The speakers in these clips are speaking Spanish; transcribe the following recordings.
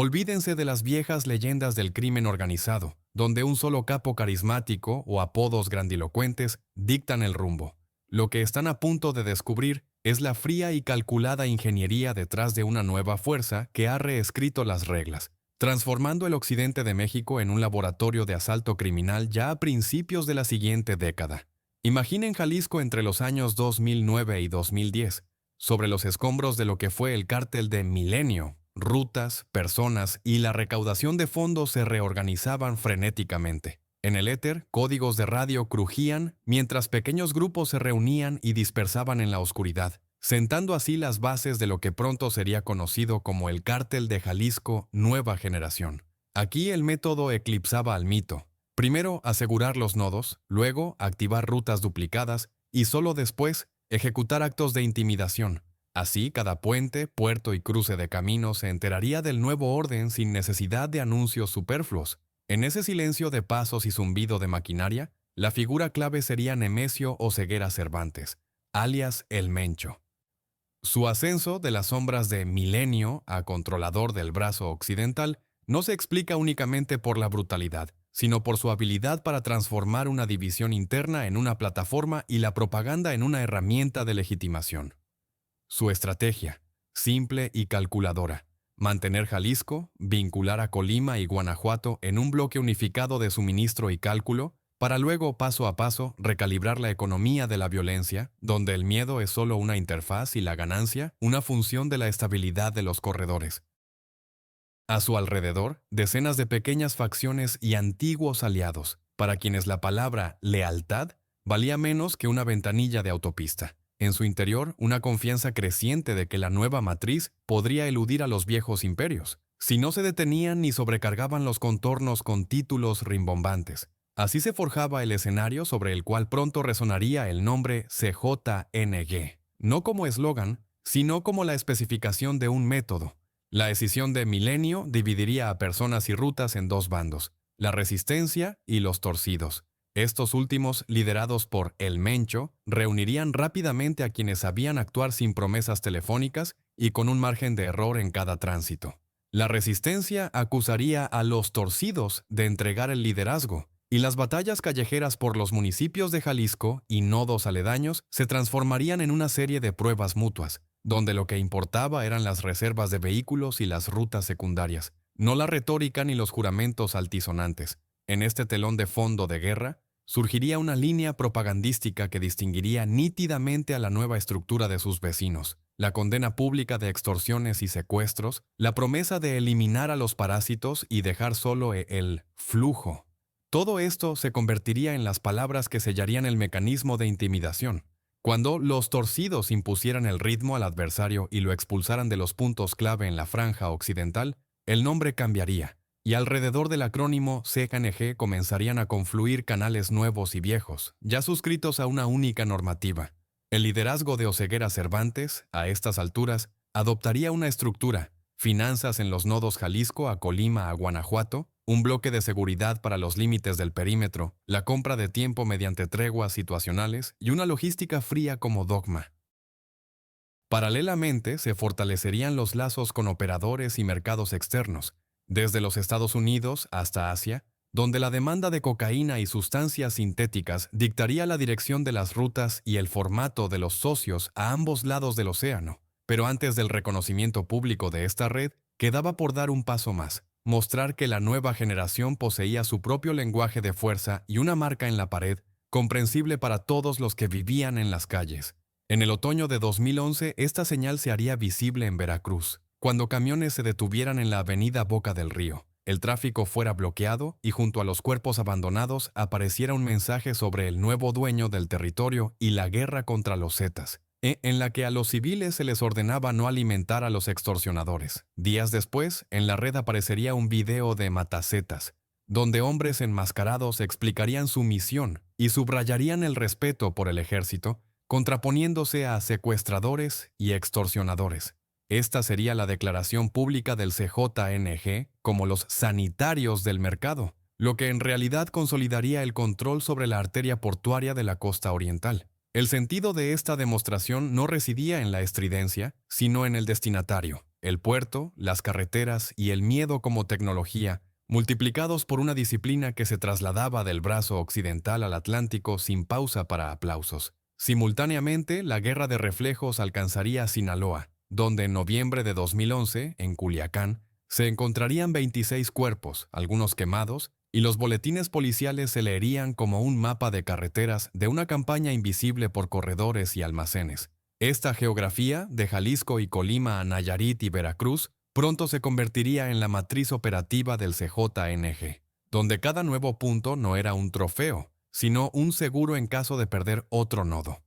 Olvídense de las viejas leyendas del crimen organizado, donde un solo capo carismático o apodos grandilocuentes dictan el rumbo. Lo que están a punto de descubrir es la fría y calculada ingeniería detrás de una nueva fuerza que ha reescrito las reglas, transformando el occidente de México en un laboratorio de asalto criminal ya a principios de la siguiente década. Imaginen Jalisco entre los años 2009 y 2010, sobre los escombros de lo que fue el cártel de Milenio. Rutas, personas y la recaudación de fondos se reorganizaban frenéticamente. En el éter, códigos de radio crujían mientras pequeños grupos se reunían y dispersaban en la oscuridad, sentando así las bases de lo que pronto sería conocido como el Cártel de Jalisco Nueva Generación. Aquí el método eclipsaba al mito. Primero asegurar los nodos, luego activar rutas duplicadas y solo después ejecutar actos de intimidación. Así, cada puente, puerto y cruce de camino se enteraría del nuevo orden sin necesidad de anuncios superfluos. En ese silencio de pasos y zumbido de maquinaria, la figura clave sería Nemesio Oseguera Cervantes, alias El Mencho. Su ascenso de las sombras de Milenio a controlador del brazo occidental no se explica únicamente por la brutalidad, sino por su habilidad para transformar una división interna en una plataforma y la propaganda en una herramienta de legitimación. Su estrategia, simple y calculadora, mantener Jalisco, vincular a Colima y Guanajuato en un bloque unificado de suministro y cálculo, para luego, paso a paso, recalibrar la economía de la violencia, donde el miedo es solo una interfaz y la ganancia, una función de la estabilidad de los corredores. A su alrededor, decenas de pequeñas facciones y antiguos aliados, para quienes la palabra lealtad valía menos que una ventanilla de autopista. En su interior, una confianza creciente de que la nueva matriz podría eludir a los viejos imperios, si no se detenían ni sobrecargaban los contornos con títulos rimbombantes. Así se forjaba el escenario sobre el cual pronto resonaría el nombre CJNG, no como eslogan, sino como la especificación de un método. La escisión de Milenio dividiría a personas y rutas en dos bandos, la resistencia y los torcidos. Estos últimos, liderados por El Mencho, reunirían rápidamente a quienes sabían actuar sin promesas telefónicas y con un margen de error en cada tránsito. La resistencia acusaría a los torcidos de entregar el liderazgo, y las batallas callejeras por los municipios de Jalisco y nodos aledaños se transformarían en una serie de pruebas mutuas, donde lo que importaba eran las reservas de vehículos y las rutas secundarias, no la retórica ni los juramentos altisonantes. En este telón de fondo de guerra, surgiría una línea propagandística que distinguiría nítidamente a la nueva estructura de sus vecinos, la condena pública de extorsiones y secuestros, la promesa de eliminar a los parásitos y dejar solo el flujo. Todo esto se convertiría en las palabras que sellarían el mecanismo de intimidación. Cuando los torcidos impusieran el ritmo al adversario y lo expulsaran de los puntos clave en la franja occidental, el nombre cambiaría, y alrededor del acrónimo CJNG comenzarían a confluir canales nuevos y viejos, ya suscritos a una única normativa. El liderazgo de Oseguera Cervantes, a estas alturas, adoptaría una estructura: finanzas en los nodos Jalisco a Colima a Guanajuato, un bloque de seguridad para los límites del perímetro, la compra de tiempo mediante treguas situacionales y una logística fría como dogma. Paralelamente, se fortalecerían los lazos con operadores y mercados externos, desde los Estados Unidos hasta Asia, donde la demanda de cocaína y sustancias sintéticas dictaría la dirección de las rutas y el formato de los socios a ambos lados del océano. Pero antes del reconocimiento público de esta red, quedaba por dar un paso más: mostrar que la nueva generación poseía su propio lenguaje de fuerza y una marca en la pared, comprensible para todos los que vivían en las calles. En el otoño de 2011, esta señal se haría visible en Veracruz, cuando camiones se detuvieran en la avenida Boca del Río, el tráfico fuera bloqueado y junto a los cuerpos abandonados apareciera un mensaje sobre el nuevo dueño del territorio y la guerra contra los Zetas, en la que a los civiles se les ordenaba no alimentar a los extorsionadores. Días después, en la red aparecería un video de Matacetas, donde hombres enmascarados explicarían su misión y subrayarían el respeto por el ejército, contraponiéndose a secuestradores y extorsionadores. Esta sería la declaración pública del CJNG como los sanitarios del mercado, lo que en realidad consolidaría el control sobre la arteria portuaria de la costa oriental. El sentido de esta demostración no residía en la estridencia, sino en el destinatario. el puerto, las carreteras y el miedo como tecnología, multiplicados por una disciplina que se trasladaba del brazo occidental al Atlántico sin pausa para aplausos. Simultáneamente, la guerra de reflejos alcanzaría a Sinaloa, donde en noviembre de 2011, en Culiacán, se encontrarían 26 cuerpos, algunos quemados, y los boletines policiales se leerían como un mapa de carreteras de una campaña invisible por corredores y almacenes. Esta geografía, de Jalisco y Colima a Nayarit y Veracruz, pronto se convertiría en la matriz operativa del CJNG, donde cada nuevo punto no era un trofeo, sino un seguro en caso de perder otro nodo.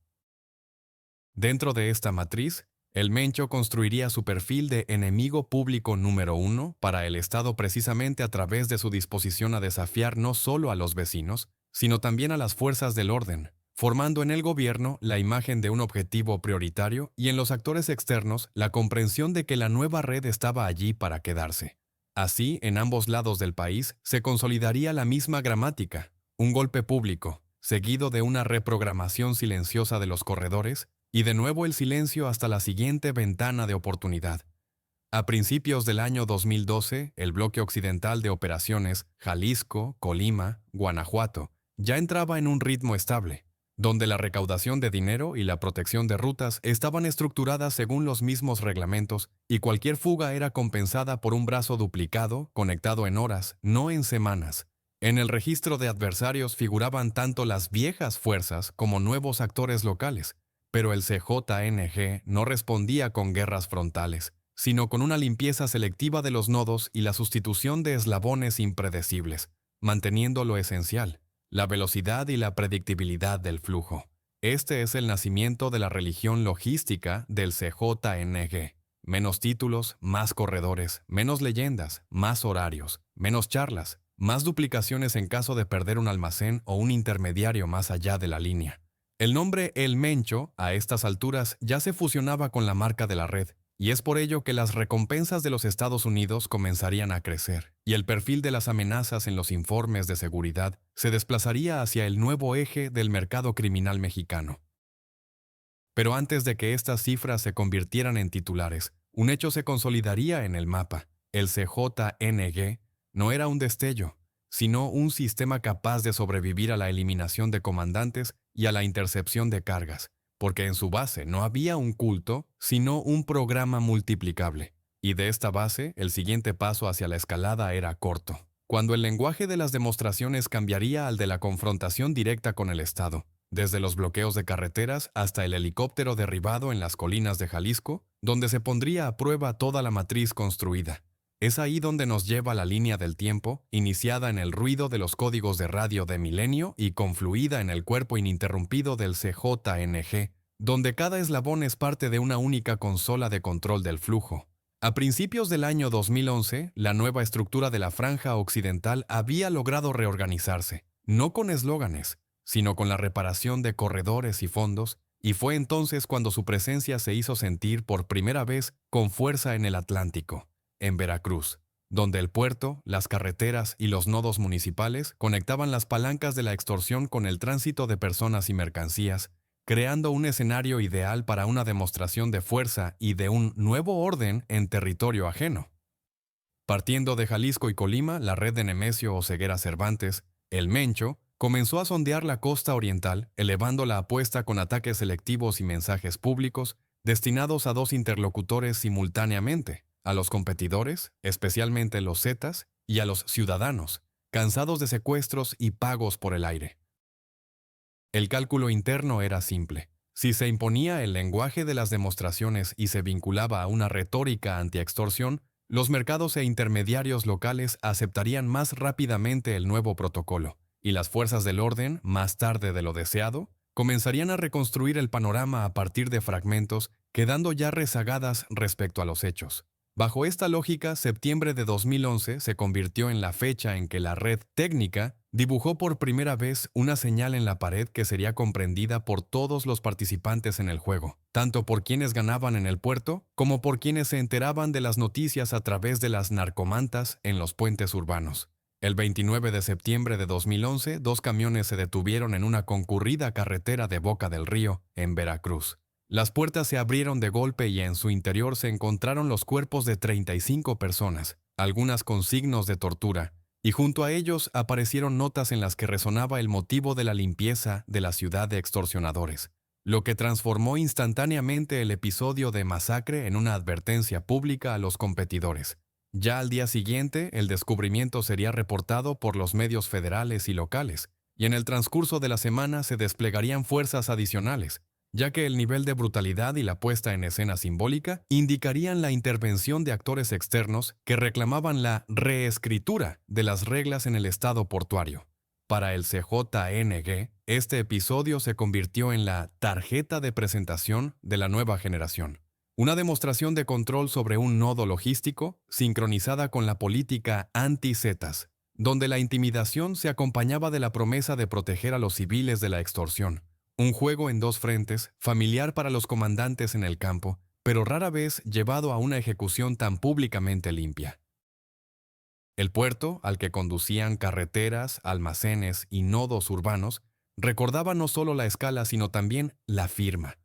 Dentro de esta matriz, el Mencho construiría su perfil de enemigo público número 1 para el Estado precisamente a través de su disposición a desafiar no solo a los vecinos, sino también a las fuerzas del orden, formando en el gobierno la imagen de un objetivo prioritario y en los actores externos la comprensión de que la nueva red estaba allí para quedarse. Así, en ambos lados del país se consolidaría la misma gramática, un golpe público, seguido de una reprogramación silenciosa de los corredores, y de nuevo el silencio hasta la siguiente ventana de oportunidad. A principios del año 2012, el bloque occidental de operaciones, Jalisco, Colima, Guanajuato, ya entraba en un ritmo estable, donde la recaudación de dinero y la protección de rutas estaban estructuradas según los mismos reglamentos y cualquier fuga era compensada por un brazo duplicado, conectado en horas, no en semanas. En el registro de adversarios figuraban tanto las viejas fuerzas como nuevos actores locales, pero el CJNG no respondía con guerras frontales, sino con una limpieza selectiva de los nodos y la sustitución de eslabones impredecibles, manteniendo lo esencial, la velocidad y la predictibilidad del flujo. Este es el nacimiento de la religión logística del CJNG. Menos títulos, más corredores, menos leyendas, más horarios, menos charlas, más duplicaciones en caso de perder un almacén o un intermediario más allá de la línea. El nombre El Mencho, a estas alturas, ya se fusionaba con la marca de la red, y es por ello que las recompensas de los Estados Unidos comenzarían a crecer, y el perfil de las amenazas en los informes de seguridad se desplazaría hacia el nuevo eje del mercado criminal mexicano. Pero antes de que estas cifras se convirtieran en titulares, un hecho se consolidaría en el mapa. El CJNG no era un destello, sino un sistema capaz de sobrevivir a la eliminación de comandantes y a la intercepción de cargas, porque en su base no había un culto, sino un programa multiplicable. Y de esta base, el siguiente paso hacia la escalada era corto, cuando el lenguaje de las demostraciones cambiaría al de la confrontación directa con el Estado, desde los bloqueos de carreteras hasta el helicóptero derribado en las colinas de Jalisco, donde se pondría a prueba toda la matriz construida. Es ahí donde nos lleva la línea del tiempo, iniciada en el ruido de los códigos de radio de Milenio y confluida en el cuerpo ininterrumpido del CJNG, donde cada eslabón es parte de una única consola de control del flujo. A principios del año 2011, la nueva estructura de la franja occidental había logrado reorganizarse, no con eslóganes, sino con la reparación de corredores y fondos, y fue entonces cuando su presencia se hizo sentir por primera vez con fuerza en el Atlántico, en Veracruz, donde el puerto, las carreteras y los nodos municipales conectaban las palancas de la extorsión con el tránsito de personas y mercancías, creando un escenario ideal para una demostración de fuerza y de un nuevo orden en territorio ajeno. Partiendo de Jalisco y Colima, la red de Nemesio Oseguera Cervantes, el Mencho, comenzó a sondear la costa oriental, elevando la apuesta con ataques selectivos y mensajes públicos destinados a dos interlocutores simultáneamente, a los competidores, especialmente los Zetas, y a los ciudadanos, cansados de secuestros y pagos por el aire. El cálculo interno era simple. Si se imponía el lenguaje de las demostraciones y se vinculaba a una retórica anti-extorsión, los mercados e intermediarios locales aceptarían más rápidamente el nuevo protocolo, y las fuerzas del orden, más tarde de lo deseado, comenzarían a reconstruir el panorama a partir de fragmentos, quedando ya rezagadas respecto a los hechos. Bajo esta lógica, septiembre de 2011 se convirtió en la fecha en que la red técnica dibujó por primera vez una señal en la pared que sería comprendida por todos los participantes en el juego, tanto por quienes ganaban en el puerto como por quienes se enteraban de las noticias a través de las narcomantas en los puentes urbanos. El 29 de septiembre de 2011, 2 camiones se detuvieron en una concurrida carretera de Boca del Río, en Veracruz. Las puertas se abrieron de golpe y en su interior se encontraron los cuerpos de 35 personas, algunas con signos de tortura, y junto a ellos aparecieron notas en las que resonaba el motivo de la limpieza de la ciudad de extorsionadores, lo que transformó instantáneamente el episodio de masacre en una advertencia pública a los competidores. Ya al día siguiente, el descubrimiento sería reportado por los medios federales y locales, y en el transcurso de la semana se desplegarían fuerzas adicionales, ya que el nivel de brutalidad y la puesta en escena simbólica indicarían la intervención de actores externos que reclamaban la reescritura de las reglas en el estado portuario. Para el CJNG, este episodio se convirtió en la tarjeta de presentación de la nueva generación. Una demostración de control sobre un nodo logístico sincronizada con la política anti-Zetas, donde la intimidación se acompañaba de la promesa de proteger a los civiles de la extorsión. Un juego en dos frentes, familiar para los comandantes en el campo, pero rara vez llevado a una ejecución tan públicamente limpia. El puerto, al que conducían carreteras, almacenes y nodos urbanos, recordaba no solo la escala sino también la firma,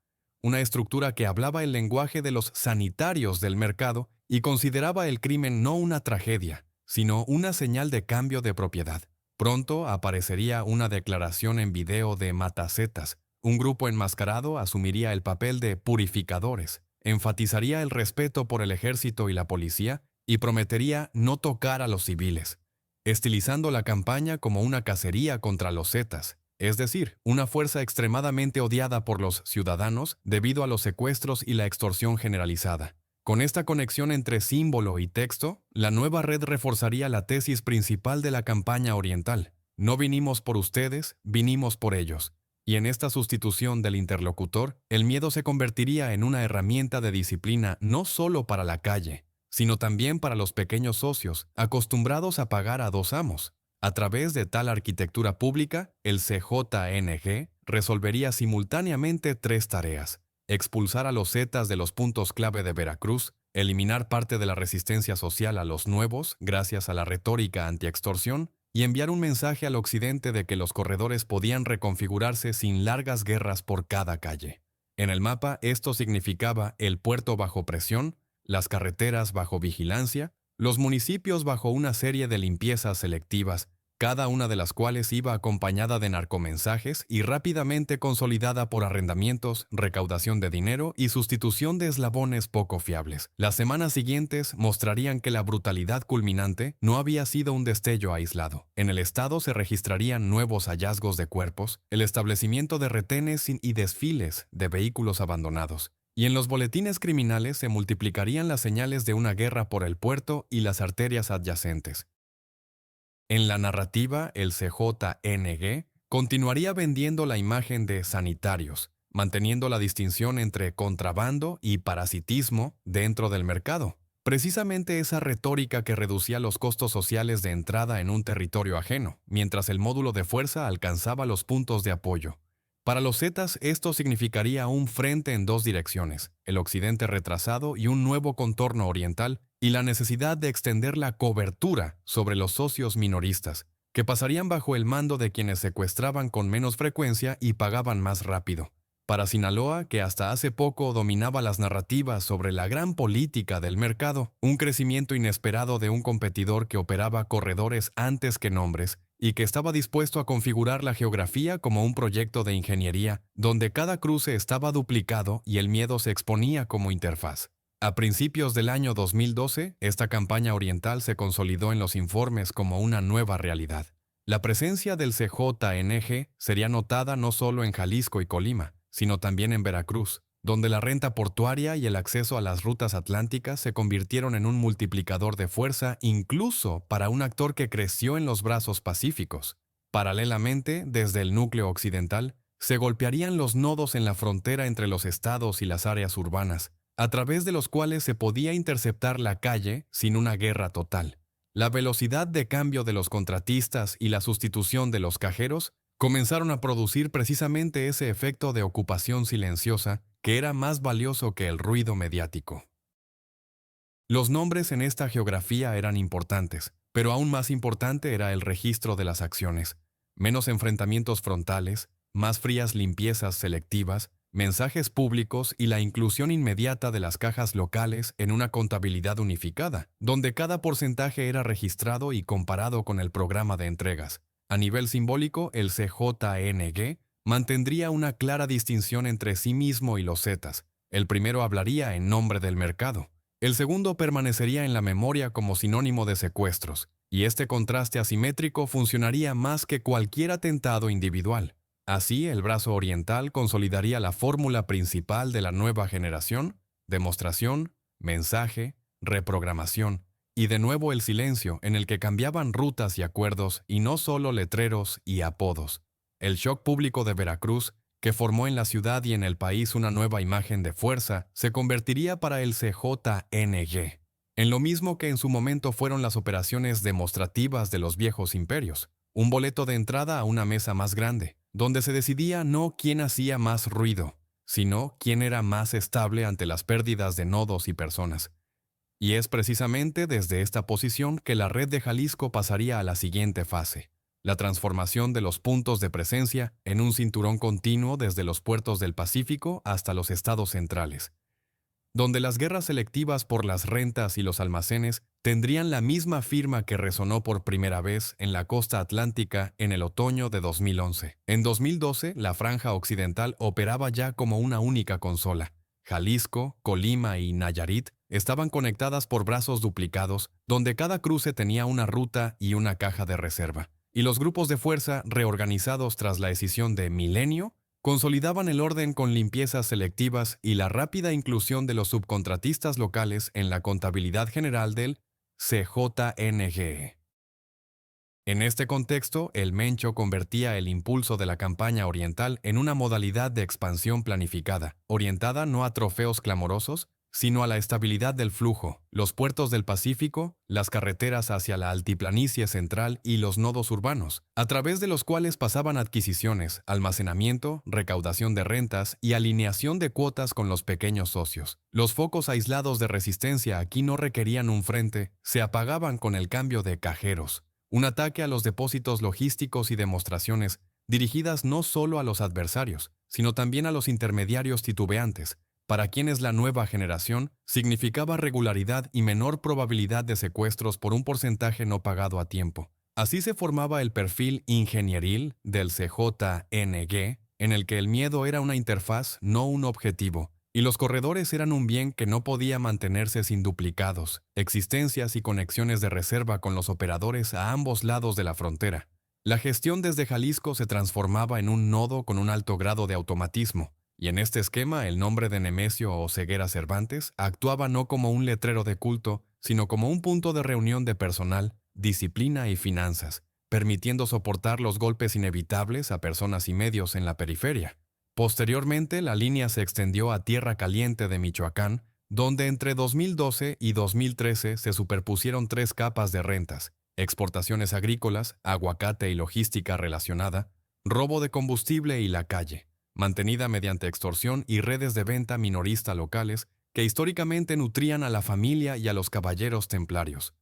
una estructura que hablaba el lenguaje de los sanitarios del mercado y consideraba el crimen no una tragedia, sino una señal de cambio de propiedad. Pronto aparecería una declaración en video de Matazetas. Un grupo enmascarado asumiría el papel de purificadores, enfatizaría el respeto por el ejército y la policía y prometería no tocar a los civiles, estilizando la campaña como una cacería contra los Zetas, es decir, una fuerza extremadamente odiada por los ciudadanos debido a los secuestros y la extorsión generalizada. Con esta conexión entre símbolo y texto, la nueva red reforzaría la tesis principal de la campaña oriental. No vinimos por ustedes, vinimos por ellos. Y en esta sustitución del interlocutor, el miedo se convertiría en una herramienta de disciplina no solo para la calle, sino también para los pequeños socios, acostumbrados a pagar a dos amos. A través de tal arquitectura pública, el CJNG resolvería simultáneamente tres tareas: expulsar a los Zetas de los puntos clave de Veracruz, eliminar parte de la resistencia social a los nuevos gracias a la retórica antiextorsión y enviar un mensaje al occidente de que los corredores podían reconfigurarse sin largas guerras por cada calle. En el mapa, esto significaba el puerto bajo presión, las carreteras bajo vigilancia, los municipios bajo una serie de limpiezas selectivas, cada una de las cuales iba acompañada de narcomensajes y rápidamente consolidada por arrendamientos, recaudación de dinero y sustitución de eslabones poco fiables. Las semanas siguientes mostrarían que la brutalidad culminante no había sido un destello aislado. En el estado se registrarían nuevos hallazgos de cuerpos, el establecimiento de retenes y desfiles de vehículos abandonados. Y en los boletines criminales se multiplicarían las señales de una guerra por el puerto y las arterias adyacentes. En la narrativa, el CJNG continuaría vendiendo la imagen de sanitarios, manteniendo la distinción entre contrabando y parasitismo dentro del mercado. Precisamente esa retórica que reducía los costos sociales de entrada en un territorio ajeno, mientras el módulo de fuerza alcanzaba los puntos de apoyo. Para los Zetas, esto significaría un frente en dos direcciones, el occidente retrasado y un nuevo contorno oriental, y la necesidad de extender la cobertura sobre los socios minoristas, que pasarían bajo el mando de quienes secuestraban con menos frecuencia y pagaban más rápido. Para Sinaloa, que hasta hace poco dominaba las narrativas sobre la gran política del mercado, un crecimiento inesperado de un competidor que operaba corredores antes que nombres y que estaba dispuesto a configurar la geografía como un proyecto de ingeniería, donde cada cruce estaba duplicado y el miedo se exponía como interfaz. A principios del año 2012, esta campaña oriental se consolidó en los informes como una nueva realidad. La presencia del CJNG sería notada no solo en Jalisco y Colima, sino también en Veracruz, donde la renta portuaria y el acceso a las rutas atlánticas se convirtieron en un multiplicador de fuerza incluso para un actor que creció en los brazos pacíficos. Paralelamente, desde el núcleo occidental, se golpearían los nodos en la frontera entre los estados y las áreas urbanas, a través de los cuales se podía interceptar la calle sin una guerra total. La velocidad de cambio de los contratistas y la sustitución de los cajeros comenzaron a producir precisamente ese efecto de ocupación silenciosa que era más valioso que el ruido mediático. Los nombres en esta geografía eran importantes, pero aún más importante era el registro de las acciones. Menos enfrentamientos frontales, más frías limpiezas selectivas, mensajes públicos y la inclusión inmediata de las cajas locales en una contabilidad unificada, donde cada porcentaje era registrado y comparado con el programa de entregas. A nivel simbólico, el CJNG mantendría una clara distinción entre sí mismo y los Zetas. El primero hablaría en nombre del mercado. El segundo permanecería en la memoria como sinónimo de secuestros, y este contraste asimétrico funcionaría más que cualquier atentado individual. Así, el brazo oriental consolidaría la fórmula principal de la nueva generación: demostración, mensaje, reprogramación, y de nuevo el silencio, en el que cambiaban rutas y acuerdos y no solo letreros y apodos. El shock público de Veracruz, que formó en la ciudad y en el país una nueva imagen de fuerza, se convertiría para el CJNG en lo mismo que en su momento fueron las operaciones demostrativas de los viejos imperios: un boleto de entrada a una mesa más grande, donde se decidía no quién hacía más ruido, sino quién era más estable ante las pérdidas de nodos y personas. Y es precisamente desde esta posición que la red de Jalisco pasaría a la siguiente fase: la transformación de los puntos de presencia en un cinturón continuo desde los puertos del Pacífico hasta los estados centrales, donde las guerras selectivas por las rentas y los almacenes tendrían la misma firma que resonó por primera vez en la costa atlántica en el otoño de 2011. En 2012, la franja occidental operaba ya como una única consola. Jalisco, Colima y Nayarit estaban conectadas por brazos duplicados, donde cada cruce tenía una ruta y una caja de reserva. Y los grupos de fuerza, reorganizados tras la escisión de Milenio, consolidaban el orden con limpiezas selectivas y la rápida inclusión de los subcontratistas locales en la contabilidad general del CJNG. En este contexto, el Mencho convertía el impulso de la campaña oriental en una modalidad de expansión planificada, orientada no a trofeos clamorosos, sino a la estabilidad del flujo, los puertos del Pacífico, las carreteras hacia la altiplanicie central y los nodos urbanos, a través de los cuales pasaban adquisiciones, almacenamiento, recaudación de rentas y alineación de cuotas con los pequeños socios. Los focos aislados de resistencia aquí no requerían un frente, se apagaban con el cambio de cajeros. Un ataque a los depósitos logísticos y demostraciones dirigidas no solo a los adversarios, sino también a los intermediarios titubeantes, para quienes la nueva generación significaba regularidad y menor probabilidad de secuestros por un porcentaje no pagado a tiempo. Así se formaba el perfil ingenieril del CJNG, en el que el miedo era una interfaz, no un objetivo, y los corredores eran un bien que no podía mantenerse sin duplicados, existencias y conexiones de reserva con los operadores a ambos lados de la frontera. La gestión desde Jalisco se transformaba en un nodo con un alto grado de automatismo, y en este esquema el nombre de Nemesio o Ceguera Cervantes actuaba no como un letrero de culto, sino como un punto de reunión de personal, disciplina y finanzas, permitiendo soportar los golpes inevitables a personas y medios en la periferia. Posteriormente, la línea se extendió a Tierra Caliente de Michoacán, donde entre 2012 y 2013 se superpusieron 3 capas de rentas: exportaciones agrícolas, aguacate y logística relacionada, robo de combustible y la calle, mantenida mediante extorsión y redes de venta minorista locales que históricamente nutrían a la familia y a los caballeros templarios.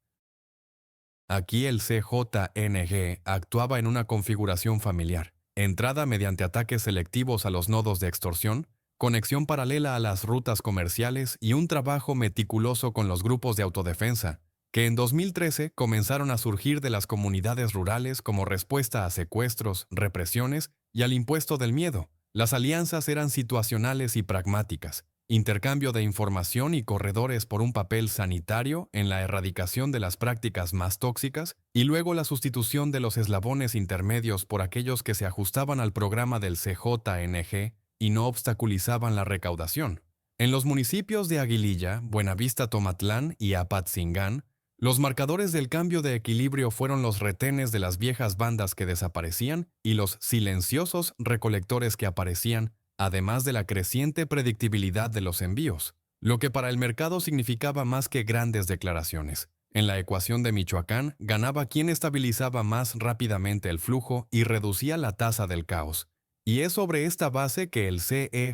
Aquí el CJNG actuaba en una configuración familiar: entrada mediante ataques selectivos a los nodos de extorsión, conexión paralela a las rutas comerciales y un trabajo meticuloso con los grupos de autodefensa, que en 2013 comenzaron a surgir de las comunidades rurales como respuesta a secuestros, represiones y al impuesto del miedo. Las alianzas eran situacionales y pragmáticas: intercambio de información y corredores por un papel sanitario en la erradicación de las prácticas más tóxicas, y luego la sustitución de los eslabones intermedios por aquellos que se ajustaban al programa del CJNG y no obstaculizaban la recaudación. En los municipios de Aguililla, Buenavista Tomatlán y Apatzingán, los marcadores del cambio de equilibrio fueron los retenes de las viejas bandas que desaparecían y los silenciosos recolectores que aparecían, además de la creciente predictibilidad de los envíos, lo que para el mercado significaba más que grandes declaraciones. En la ecuación de Michoacán ganaba quien estabilizaba más rápidamente el flujo y reducía la tasa del caos. Y es sobre esta base que el CEJNG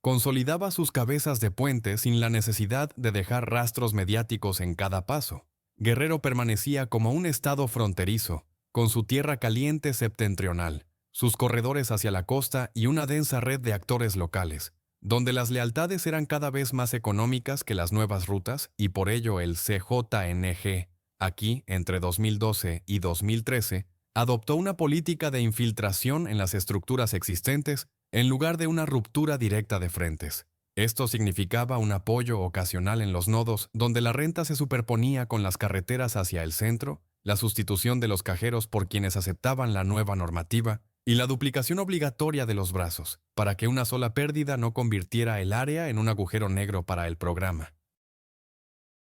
consolidaba sus cabezas de puente sin la necesidad de dejar rastros mediáticos en cada paso. Guerrero permanecía como un estado fronterizo, con su tierra caliente septentrional, sus corredores hacia la costa y una densa red de actores locales, donde las lealtades eran cada vez más económicas que las nuevas rutas y por ello el CJNG, aquí, entre 2012 y 2013, adoptó una política de infiltración en las estructuras existentes en lugar de una ruptura directa de frentes. Esto significaba un apoyo ocasional en los nodos donde la renta se superponía con las carreteras hacia el centro, la sustitución de los cajeros por quienes aceptaban la nueva normativa y la duplicación obligatoria de los brazos, para que una sola pérdida no convirtiera el área en un agujero negro para el programa.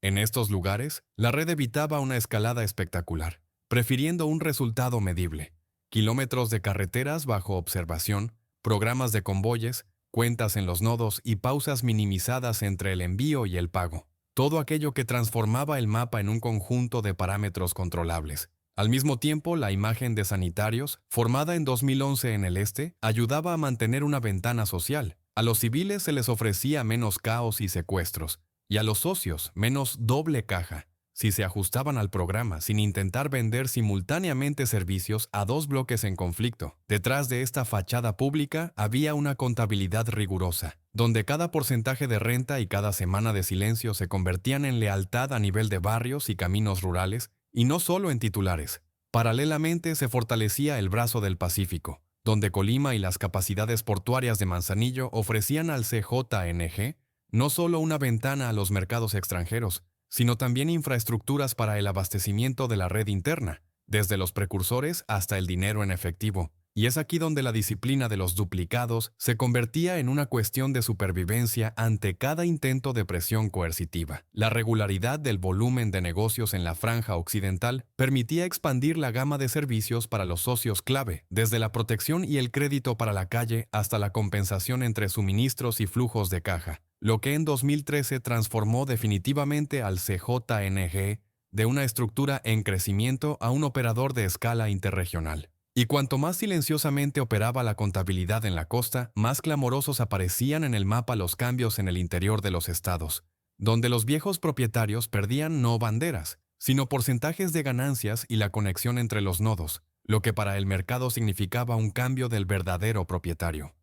En estos lugares, la red evitaba una escalada espectacular, prefiriendo un resultado medible: kilómetros de carreteras bajo observación, programas de convoyes, cuentas en los nodos y pausas minimizadas entre el envío y el pago. Todo aquello que transformaba el mapa en un conjunto de parámetros controlables. Al mismo tiempo, la imagen de sanitarios, formada en 2011 en el este, ayudaba a mantener una ventana social. A los civiles se les ofrecía menos caos y secuestros, y a los socios menos doble caja, si se ajustaban al programa sin intentar vender simultáneamente servicios a dos bloques en conflicto. Detrás de esta fachada pública había una contabilidad rigurosa, donde cada porcentaje de renta y cada semana de silencio se convertían en lealtad a nivel de barrios y caminos rurales, y no solo en titulares. Paralelamente se fortalecía el brazo del Pacífico, donde Colima y las capacidades portuarias de Manzanillo ofrecían al CJNG no solo una ventana a los mercados extranjeros, sino también infraestructuras para el abastecimiento de la red interna, desde los precursores hasta el dinero en efectivo. Y es aquí donde la disciplina de los duplicados se convertía en una cuestión de supervivencia ante cada intento de presión coercitiva. La regularidad del volumen de negocios en la franja occidental permitía expandir la gama de servicios para los socios clave, desde la protección y el crédito para la calle hasta la compensación entre suministros y flujos de caja, lo que en 2013 transformó definitivamente al CJNG de una estructura en crecimiento a un operador de escala interregional. Y cuanto más silenciosamente operaba la contabilidad en la costa, más clamorosos aparecían en el mapa los cambios en el interior de los estados, donde los viejos propietarios perdían no banderas, sino porcentajes de ganancias y la conexión entre los nodos, lo que para el mercado significaba un cambio del verdadero propietario.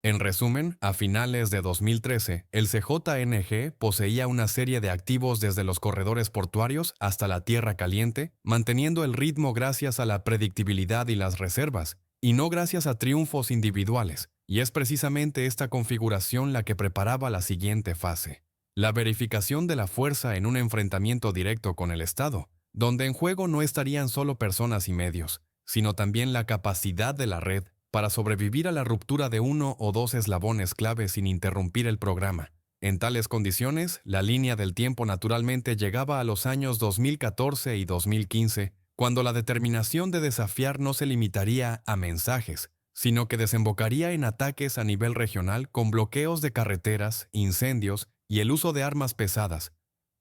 En resumen, a finales de 2013, el CJNG poseía una serie de activos desde los corredores portuarios hasta la tierra caliente, manteniendo el ritmo gracias a la predictibilidad y las reservas, y no gracias a triunfos individuales, y es precisamente esta configuración la que preparaba la siguiente fase: la verificación de la fuerza en un enfrentamiento directo con el Estado, donde en juego no estarían solo personas y medios, sino también la capacidad de la red para sobrevivir a la ruptura de uno o dos eslabones clave sin interrumpir el programa. En tales condiciones, la línea del tiempo naturalmente llegaba a los años 2014 y 2015, cuando la determinación de desafiar no se limitaría a mensajes, sino que desembocaría en ataques a nivel regional con bloqueos de carreteras, incendios y el uso de armas pesadas,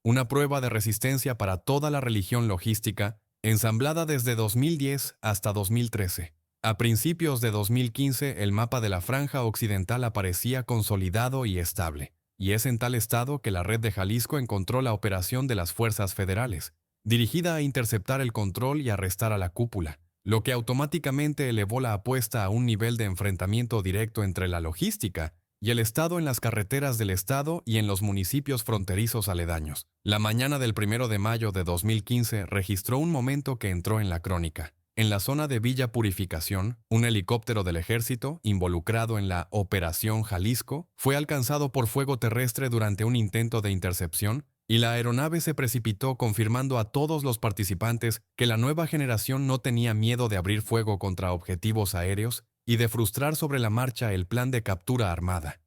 una prueba de resistencia para toda la religión logística, ensamblada desde 2010 hasta 2013. A principios de 2015, el mapa de la franja occidental aparecía consolidado y estable, y es en tal estado que la red de Jalisco encontró la operación de las fuerzas federales, dirigida a interceptar el control y arrestar a la cúpula, lo que automáticamente elevó la apuesta a un nivel de enfrentamiento directo entre la logística y el Estado en las carreteras del Estado y en los municipios fronterizos aledaños. La mañana del 1 de mayo de 2015 registró un momento que entró en la crónica. En la zona de Villa Purificación, un helicóptero del ejército, involucrado en la Operación Jalisco, fue alcanzado por fuego terrestre durante un intento de intercepción, y la aeronave se precipitó confirmando a todos los participantes que la nueva generación no tenía miedo de abrir fuego contra objetivos aéreos y de frustrar sobre la marcha el plan de captura armada.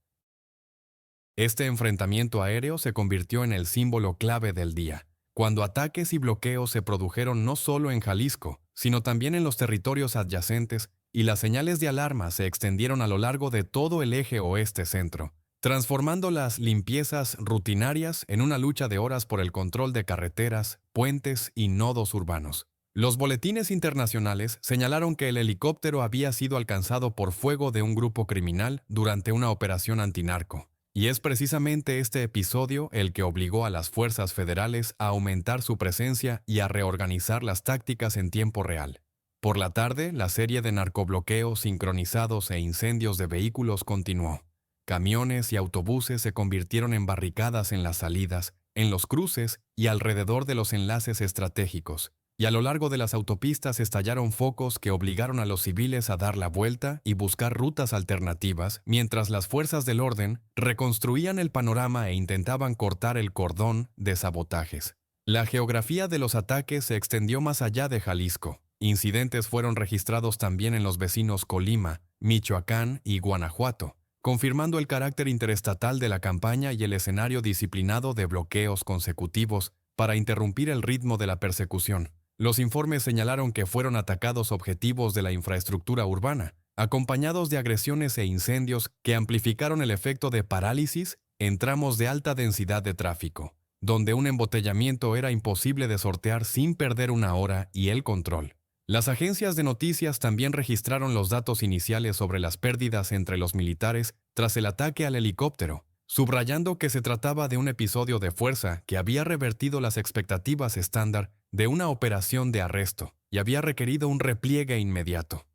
Este enfrentamiento aéreo se convirtió en el símbolo clave del día, cuando ataques y bloqueos se produjeron no solo en Jalisco, sino también en los territorios adyacentes, y las señales de alarma se extendieron a lo largo de todo el eje oeste-centro, transformando las limpiezas rutinarias en una lucha de horas por el control de carreteras, puentes y nodos urbanos. Los boletines internacionales señalaron que el helicóptero había sido alcanzado por fuego de un grupo criminal durante una operación antinarco. Y es precisamente este episodio el que obligó a las fuerzas federales a aumentar su presencia y a reorganizar las tácticas en tiempo real. Por la tarde, la serie de narcobloqueos sincronizados e incendios de vehículos continuó. Camiones y autobuses se convirtieron en barricadas en las salidas, en los cruces y alrededor de los enlaces estratégicos, y a lo largo de las autopistas estallaron focos que obligaron a los civiles a dar la vuelta y buscar rutas alternativas, mientras las fuerzas del orden reconstruían el panorama e intentaban cortar el cordón de sabotajes. La geografía de los ataques se extendió más allá de Jalisco. Incidentes fueron registrados también en los vecinos Colima, Michoacán y Guanajuato, confirmando el carácter interestatal de la campaña y el escenario disciplinado de bloqueos consecutivos para interrumpir el ritmo de la persecución. Los informes señalaron que fueron atacados objetivos de la infraestructura urbana, acompañados de agresiones e incendios que amplificaron el efecto de parálisis en tramos de alta densidad de tráfico, donde un embotellamiento era imposible de sortear sin perder una hora y el control. Las agencias de noticias también registraron los datos iniciales sobre las pérdidas entre los militares tras el ataque al helicóptero, subrayando que se trataba de un episodio de fuerza que había revertido las expectativas estándar de una operación de arresto y había requerido un repliegue inmediato.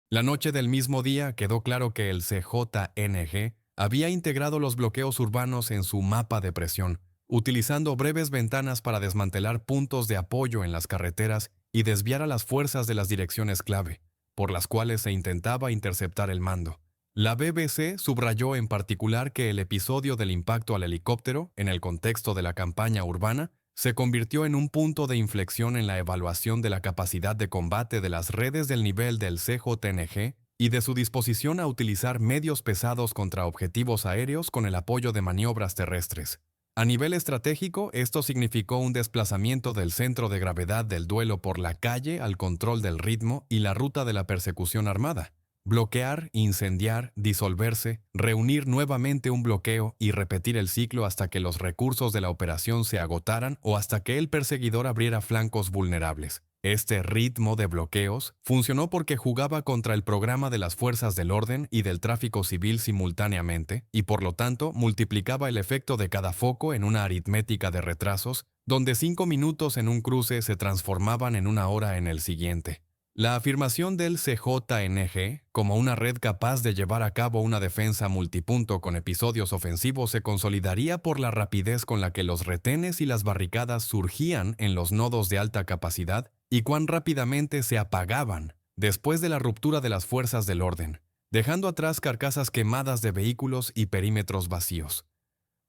La noche del mismo día quedó claro que el CJNG había integrado los bloqueos urbanos en su mapa de presión, utilizando breves ventanas para desmantelar puntos de apoyo en las carreteras y desviar a las fuerzas de las direcciones clave, por las cuales se intentaba interceptar el mando. La BBC subrayó en particular que el episodio del impacto al helicóptero, en el contexto de la campaña urbana, se convirtió en un punto de inflexión en la evaluación de la capacidad de combate de las redes del nivel del CJNG y de su disposición a utilizar medios pesados contra objetivos aéreos con el apoyo de maniobras terrestres. A nivel estratégico, esto significó un desplazamiento del centro de gravedad del duelo por la calle al control del ritmo y la ruta de la persecución armada. Bloquear, incendiar, disolverse, reunir nuevamente un bloqueo y repetir el ciclo hasta que los recursos de la operación se agotaran o hasta que el perseguidor abriera flancos vulnerables. Este ritmo de bloqueos funcionó porque jugaba contra el programa de las fuerzas del orden y del tráfico civil simultáneamente y por lo tanto multiplicaba el efecto de cada foco en una aritmética de retrasos, donde 5 minutos en un cruce se transformaban en una hora en el siguiente. La afirmación del CJNG como una red capaz de llevar a cabo una defensa multipunto con episodios ofensivos se consolidaría por la rapidez con la que los retenes y las barricadas surgían en los nodos de alta capacidad y cuán rápidamente se apagaban después de la ruptura de las fuerzas del orden, dejando atrás carcasas quemadas de vehículos y perímetros vacíos.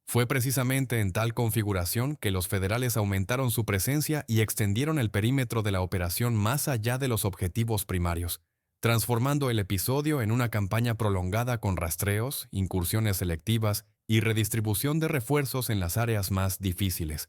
Fue precisamente en tal configuración que los federales aumentaron su presencia y extendieron el perímetro de la operación más allá de los objetivos primarios, transformando el episodio en una campaña prolongada con rastreos, incursiones selectivas y redistribución de refuerzos en las áreas más difíciles.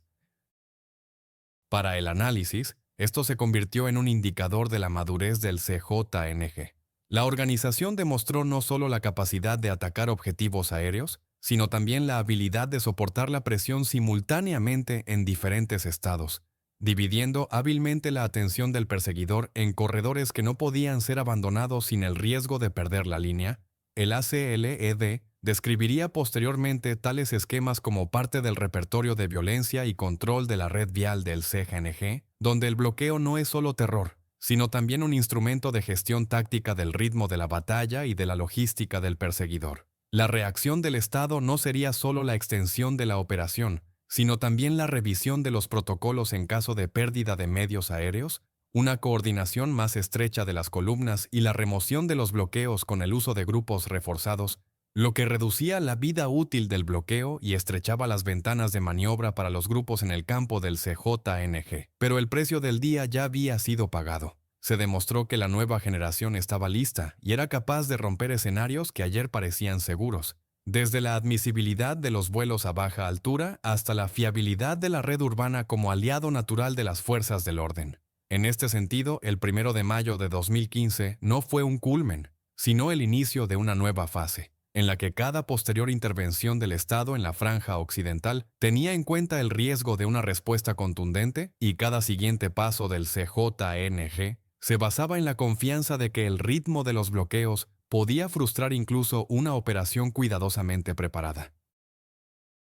Para el análisis, esto se convirtió en un indicador de la madurez del CJNG. La organización demostró no solo la capacidad de atacar objetivos aéreos, sino también la habilidad de soportar la presión simultáneamente en diferentes estados, dividiendo hábilmente la atención del perseguidor en corredores que no podían ser abandonados sin el riesgo de perder la línea. El ACLED describiría posteriormente tales esquemas como parte del repertorio de violencia y control de la red vial del CJNG, donde el bloqueo no es solo terror, sino también un instrumento de gestión táctica del ritmo de la batalla y de la logística del perseguidor. La reacción del Estado no sería solo la extensión de la operación, sino también la revisión de los protocolos en caso de pérdida de medios aéreos, una coordinación más estrecha de las columnas y la remoción de los bloqueos con el uso de grupos reforzados, lo que reducía la vida útil del bloqueo y estrechaba las ventanas de maniobra para los grupos en el campo del CJNG. Pero el precio del día ya había sido pagado. Se demostró que la nueva generación estaba lista y era capaz de romper escenarios que ayer parecían seguros, desde la admisibilidad de los vuelos a baja altura hasta la fiabilidad de la red urbana como aliado natural de las fuerzas del orden. En este sentido, el 1 de mayo de 2015 no fue un culmen, sino el inicio de una nueva fase, en la que cada posterior intervención del Estado en la franja occidental tenía en cuenta el riesgo de una respuesta contundente y cada siguiente paso del CJNG se basaba en la confianza de que el ritmo de los bloqueos podía frustrar incluso una operación cuidadosamente preparada.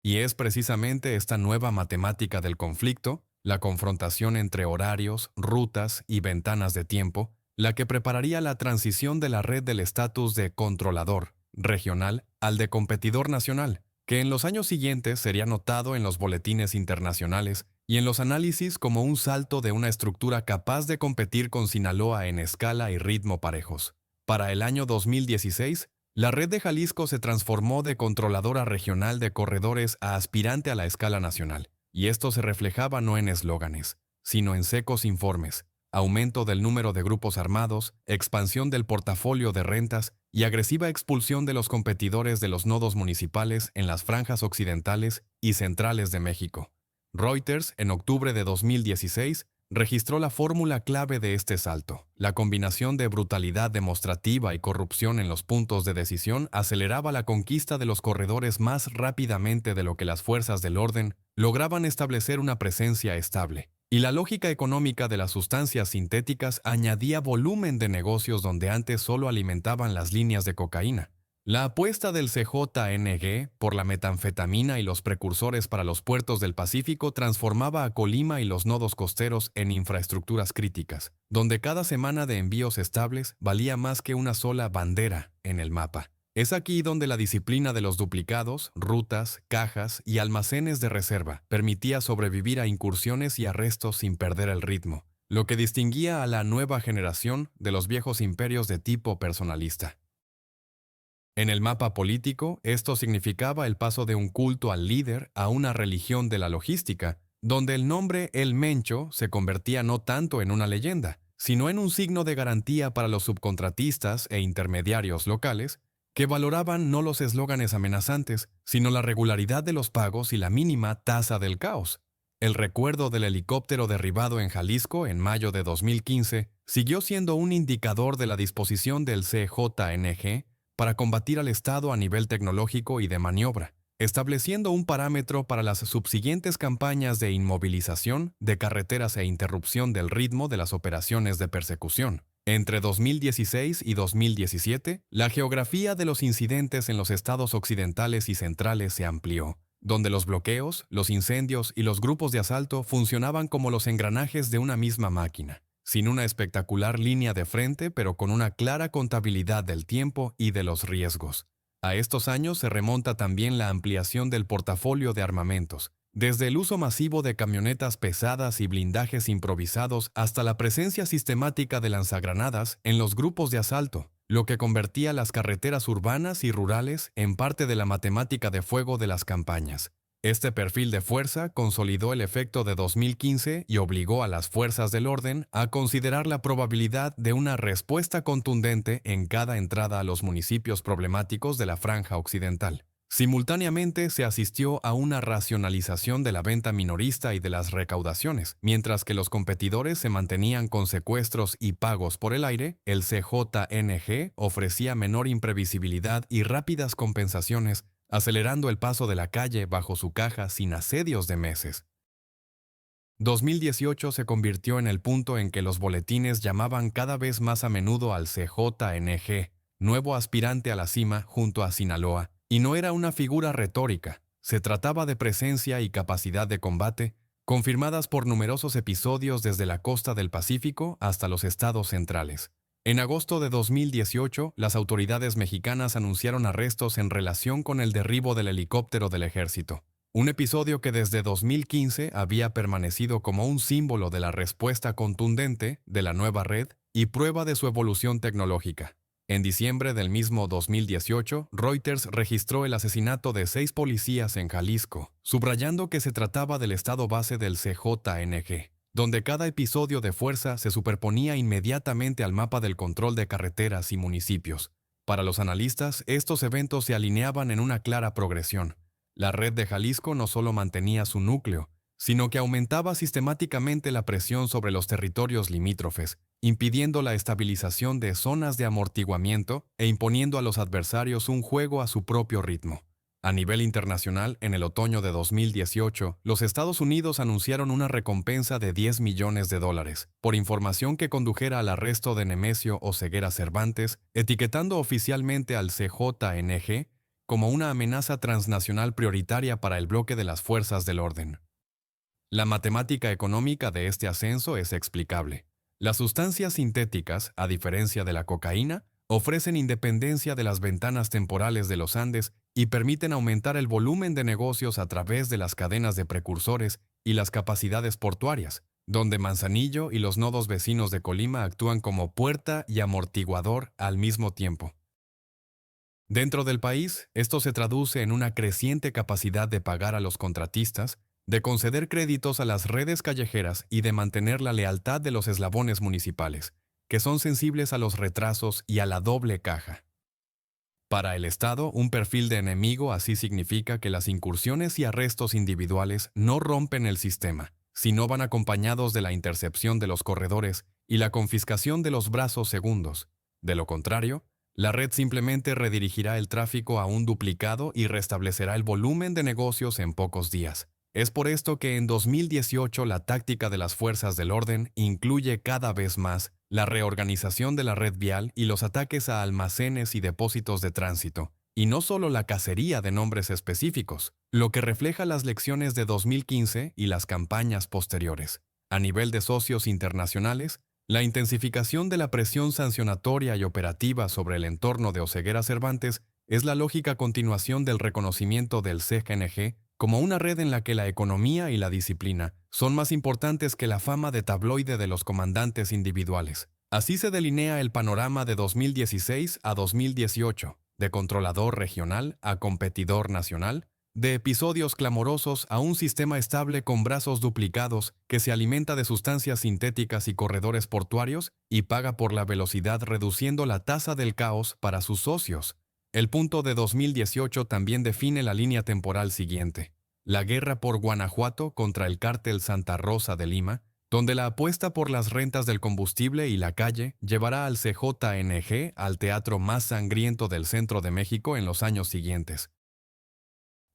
Y es precisamente esta nueva matemática del conflicto la confrontación entre horarios, rutas y ventanas de tiempo, la que prepararía la transición de la red del estatus de controlador regional al de competidor nacional, que en los años siguientes sería notado en los boletines internacionales y en los análisis como un salto de una estructura capaz de competir con Sinaloa en escala y ritmo parejos. Para el año 2016, la red de Jalisco se transformó de controladora regional de corredores a aspirante a la escala nacional, y esto se reflejaba no en eslóganes, sino en secos informes: aumento del número de grupos armados, expansión del portafolio de rentas y agresiva expulsión de los competidores de los nodos municipales en las franjas occidentales y centrales de México. Reuters, en octubre de 2016, registró la fórmula clave de este salto. La combinación de brutalidad demostrativa y corrupción en los puntos de decisión aceleraba la conquista de los corredores más rápidamente de lo que las fuerzas del orden lograban establecer una presencia estable. Y la lógica económica de las sustancias sintéticas añadía volumen de negocios donde antes solo alimentaban las líneas de cocaína. La apuesta del CJNG por la metanfetamina y los precursores para los puertos del Pacífico transformaba a Colima y los nodos costeros en infraestructuras críticas, donde cada semana de envíos estables valía más que una sola bandera en el mapa. Es aquí donde la disciplina de los duplicados, rutas, cajas y almacenes de reserva permitía sobrevivir a incursiones y arrestos sin perder el ritmo, lo que distinguía a la nueva generación de los viejos imperios de tipo personalista. En el mapa político, esto significaba el paso de un culto al líder a una religión de la logística, donde el nombre El Mencho se convertía no tanto en una leyenda, sino en un signo de garantía para los subcontratistas e intermediarios locales, que valoraban no los eslóganes amenazantes, sino la regularidad de los pagos y la mínima tasa del caos. El recuerdo del helicóptero derribado en Jalisco en mayo de 2015 siguió siendo un indicador de la disposición del CJNG para combatir al Estado a nivel tecnológico y de maniobra, estableciendo un parámetro para las subsiguientes campañas de inmovilización de carreteras e interrupción del ritmo de las operaciones de persecución. Entre 2016 y 2017, la geografía de los incidentes en los estados occidentales y centrales se amplió, donde los bloqueos, los incendios y los grupos de asalto funcionaban como los engranajes de una misma máquina, sin una espectacular línea de frente, pero con una clara contabilidad del tiempo y de los riesgos. A estos años se remonta también la ampliación del portafolio de armamentos, desde el uso masivo de camionetas pesadas y blindajes improvisados hasta la presencia sistemática de lanzagranadas en los grupos de asalto, lo que convertía las carreteras urbanas y rurales en parte de la matemática de fuego de las campañas. Este perfil de fuerza consolidó el efecto de 2015 y obligó a las fuerzas del orden a considerar la probabilidad de una respuesta contundente en cada entrada a los municipios problemáticos de la franja occidental. Simultáneamente se asistió a una racionalización de la venta minorista y de las recaudaciones. Mientras que los competidores se mantenían con secuestros y pagos por el aire, el CJNG ofrecía menor imprevisibilidad y rápidas compensaciones, acelerando el paso de la calle bajo su caja sin asedios de meses. 2018 se convirtió en el punto en que los boletines llamaban cada vez más a menudo al CJNG, nuevo aspirante a la cima junto a Sinaloa, y no era una figura retórica, se trataba de presencia y capacidad de combate, confirmadas por numerosos episodios desde la costa del Pacífico hasta los estados centrales. En agosto de 2018, las autoridades mexicanas anunciaron arrestos en relación con el derribo del helicóptero del ejército, un episodio que desde 2015 había permanecido como un símbolo de la respuesta contundente de la nueva red y prueba de su evolución tecnológica. En diciembre del mismo 2018, Reuters registró el asesinato de 6 policías en Jalisco, subrayando que se trataba del estado base del CJNG, donde cada episodio de fuerza se superponía inmediatamente al mapa del control de carreteras y municipios. Para los analistas, estos eventos se alineaban en una clara progresión. La red de Jalisco no solo mantenía su núcleo, sino que aumentaba sistemáticamente la presión sobre los territorios limítrofes, impidiendo la estabilización de zonas de amortiguamiento e imponiendo a los adversarios un juego a su propio ritmo. A nivel internacional, en el otoño de 2018, los Estados Unidos anunciaron una recompensa de $10 millones por información que condujera al arresto de Nemesio Oseguera Cervantes, etiquetando oficialmente al CJNG como una amenaza transnacional prioritaria para el bloque de las fuerzas del orden. La matemática económica de este ascenso es explicable. Las sustancias sintéticas, a diferencia de la cocaína, ofrecen independencia de las ventanas temporales de los Andes y permiten aumentar el volumen de negocios a través de las cadenas de precursores y las capacidades portuarias, donde Manzanillo y los nodos vecinos de Colima actúan como puerta y amortiguador al mismo tiempo. Dentro del país, esto se traduce en una creciente capacidad de pagar a los contratistas, de conceder créditos a las redes callejeras y de mantener la lealtad de los eslabones municipales, que son sensibles a los retrasos y a la doble caja. Para el Estado, un perfil de enemigo así significa que las incursiones y arrestos individuales no rompen el sistema, sino van acompañados de la intercepción de los corredores y la confiscación de los brazos segundos. De lo contrario, la red simplemente redirigirá el tráfico a un duplicado y restablecerá el volumen de negocios en pocos días. Es por esto que en 2018 la táctica de las fuerzas del orden incluye cada vez más la reorganización de la red vial y los ataques a almacenes y depósitos de tránsito, y no solo la cacería de nombres específicos, lo que refleja las lecciones de 2015 y las campañas posteriores. A nivel de socios internacionales, la intensificación de la presión sancionatoria y operativa sobre el entorno de Oseguera Cervantes es la lógica continuación del reconocimiento del CGNG como una red en la que la economía y la disciplina son más importantes que la fama de tabloide de los comandantes individuales. Así se delinea el panorama de 2016 a 2018, de controlador regional a competidor nacional, de episodios clamorosos a un sistema estable con brazos duplicados que se alimenta de sustancias sintéticas y corredores portuarios y paga por la velocidad reduciendo la tasa del caos para sus socios. El punto de 2018 también define la línea temporal siguiente: la guerra por Guanajuato contra el cártel Santa Rosa de Lima, donde la apuesta por las rentas del combustible y la calle llevará al CJNG al teatro más sangriento del centro de México en los años siguientes.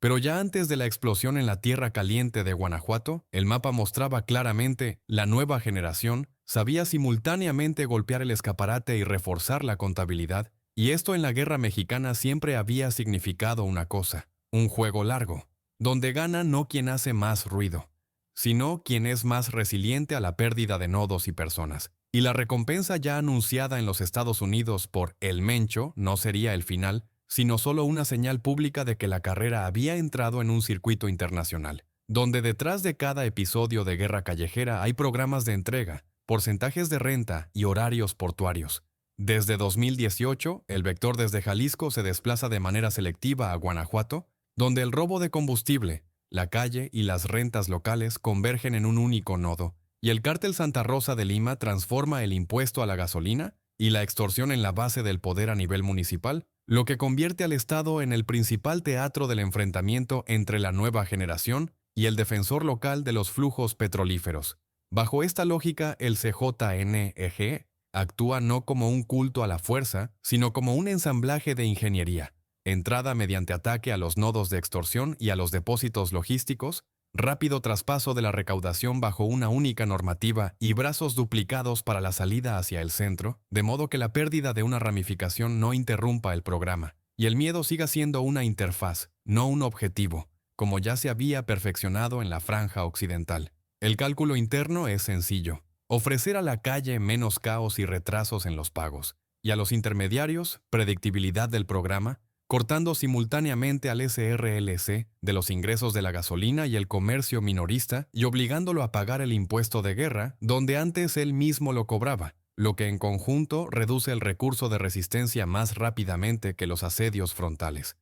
Pero ya antes de la explosión en la Tierra Caliente de Guanajuato, el mapa mostraba claramente: la nueva generación sabía simultáneamente golpear el escaparate y reforzar la contabilidad, y esto en la guerra mexicana siempre había significado una cosa: un juego largo, donde gana no quien hace más ruido, sino quien es más resiliente a la pérdida de nodos y personas. Y la recompensa ya anunciada en los Estados Unidos por El Mencho no sería el final, sino solo una señal pública de que la carrera había entrado en un circuito internacional, donde detrás de cada episodio de guerra callejera hay programas de entrega, porcentajes de renta y horarios portuarios. Desde 2018, el vector desde Jalisco se desplaza de manera selectiva a Guanajuato, donde el robo de combustible, la calle y las rentas locales convergen en un único nodo, y el cártel Santa Rosa de Lima transforma el impuesto a la gasolina y la extorsión en la base del poder a nivel municipal, lo que convierte al Estado en el principal teatro del enfrentamiento entre la nueva generación y el defensor local de los flujos petrolíferos. Bajo esta lógica, el CJNG actúa no como un culto a la fuerza, sino como un ensamblaje de ingeniería: entrada mediante ataque a los nodos de extorsión y a los depósitos logísticos, rápido traspaso de la recaudación bajo una única normativa y brazos duplicados para la salida hacia el centro, de modo que la pérdida de una ramificación no interrumpa el programa, y el miedo siga siendo una interfaz, no un objetivo, como ya se había perfeccionado en la franja occidental. El cálculo interno es sencillo: ofrecer a la calle menos caos y retrasos en los pagos, y a los intermediarios predictibilidad del programa, cortando simultáneamente al SRLC de los ingresos de la gasolina y el comercio minorista y obligándolo a pagar el impuesto de guerra donde antes él mismo lo cobraba, lo que en conjunto reduce el recurso de resistencia más rápidamente que los asedios frontales.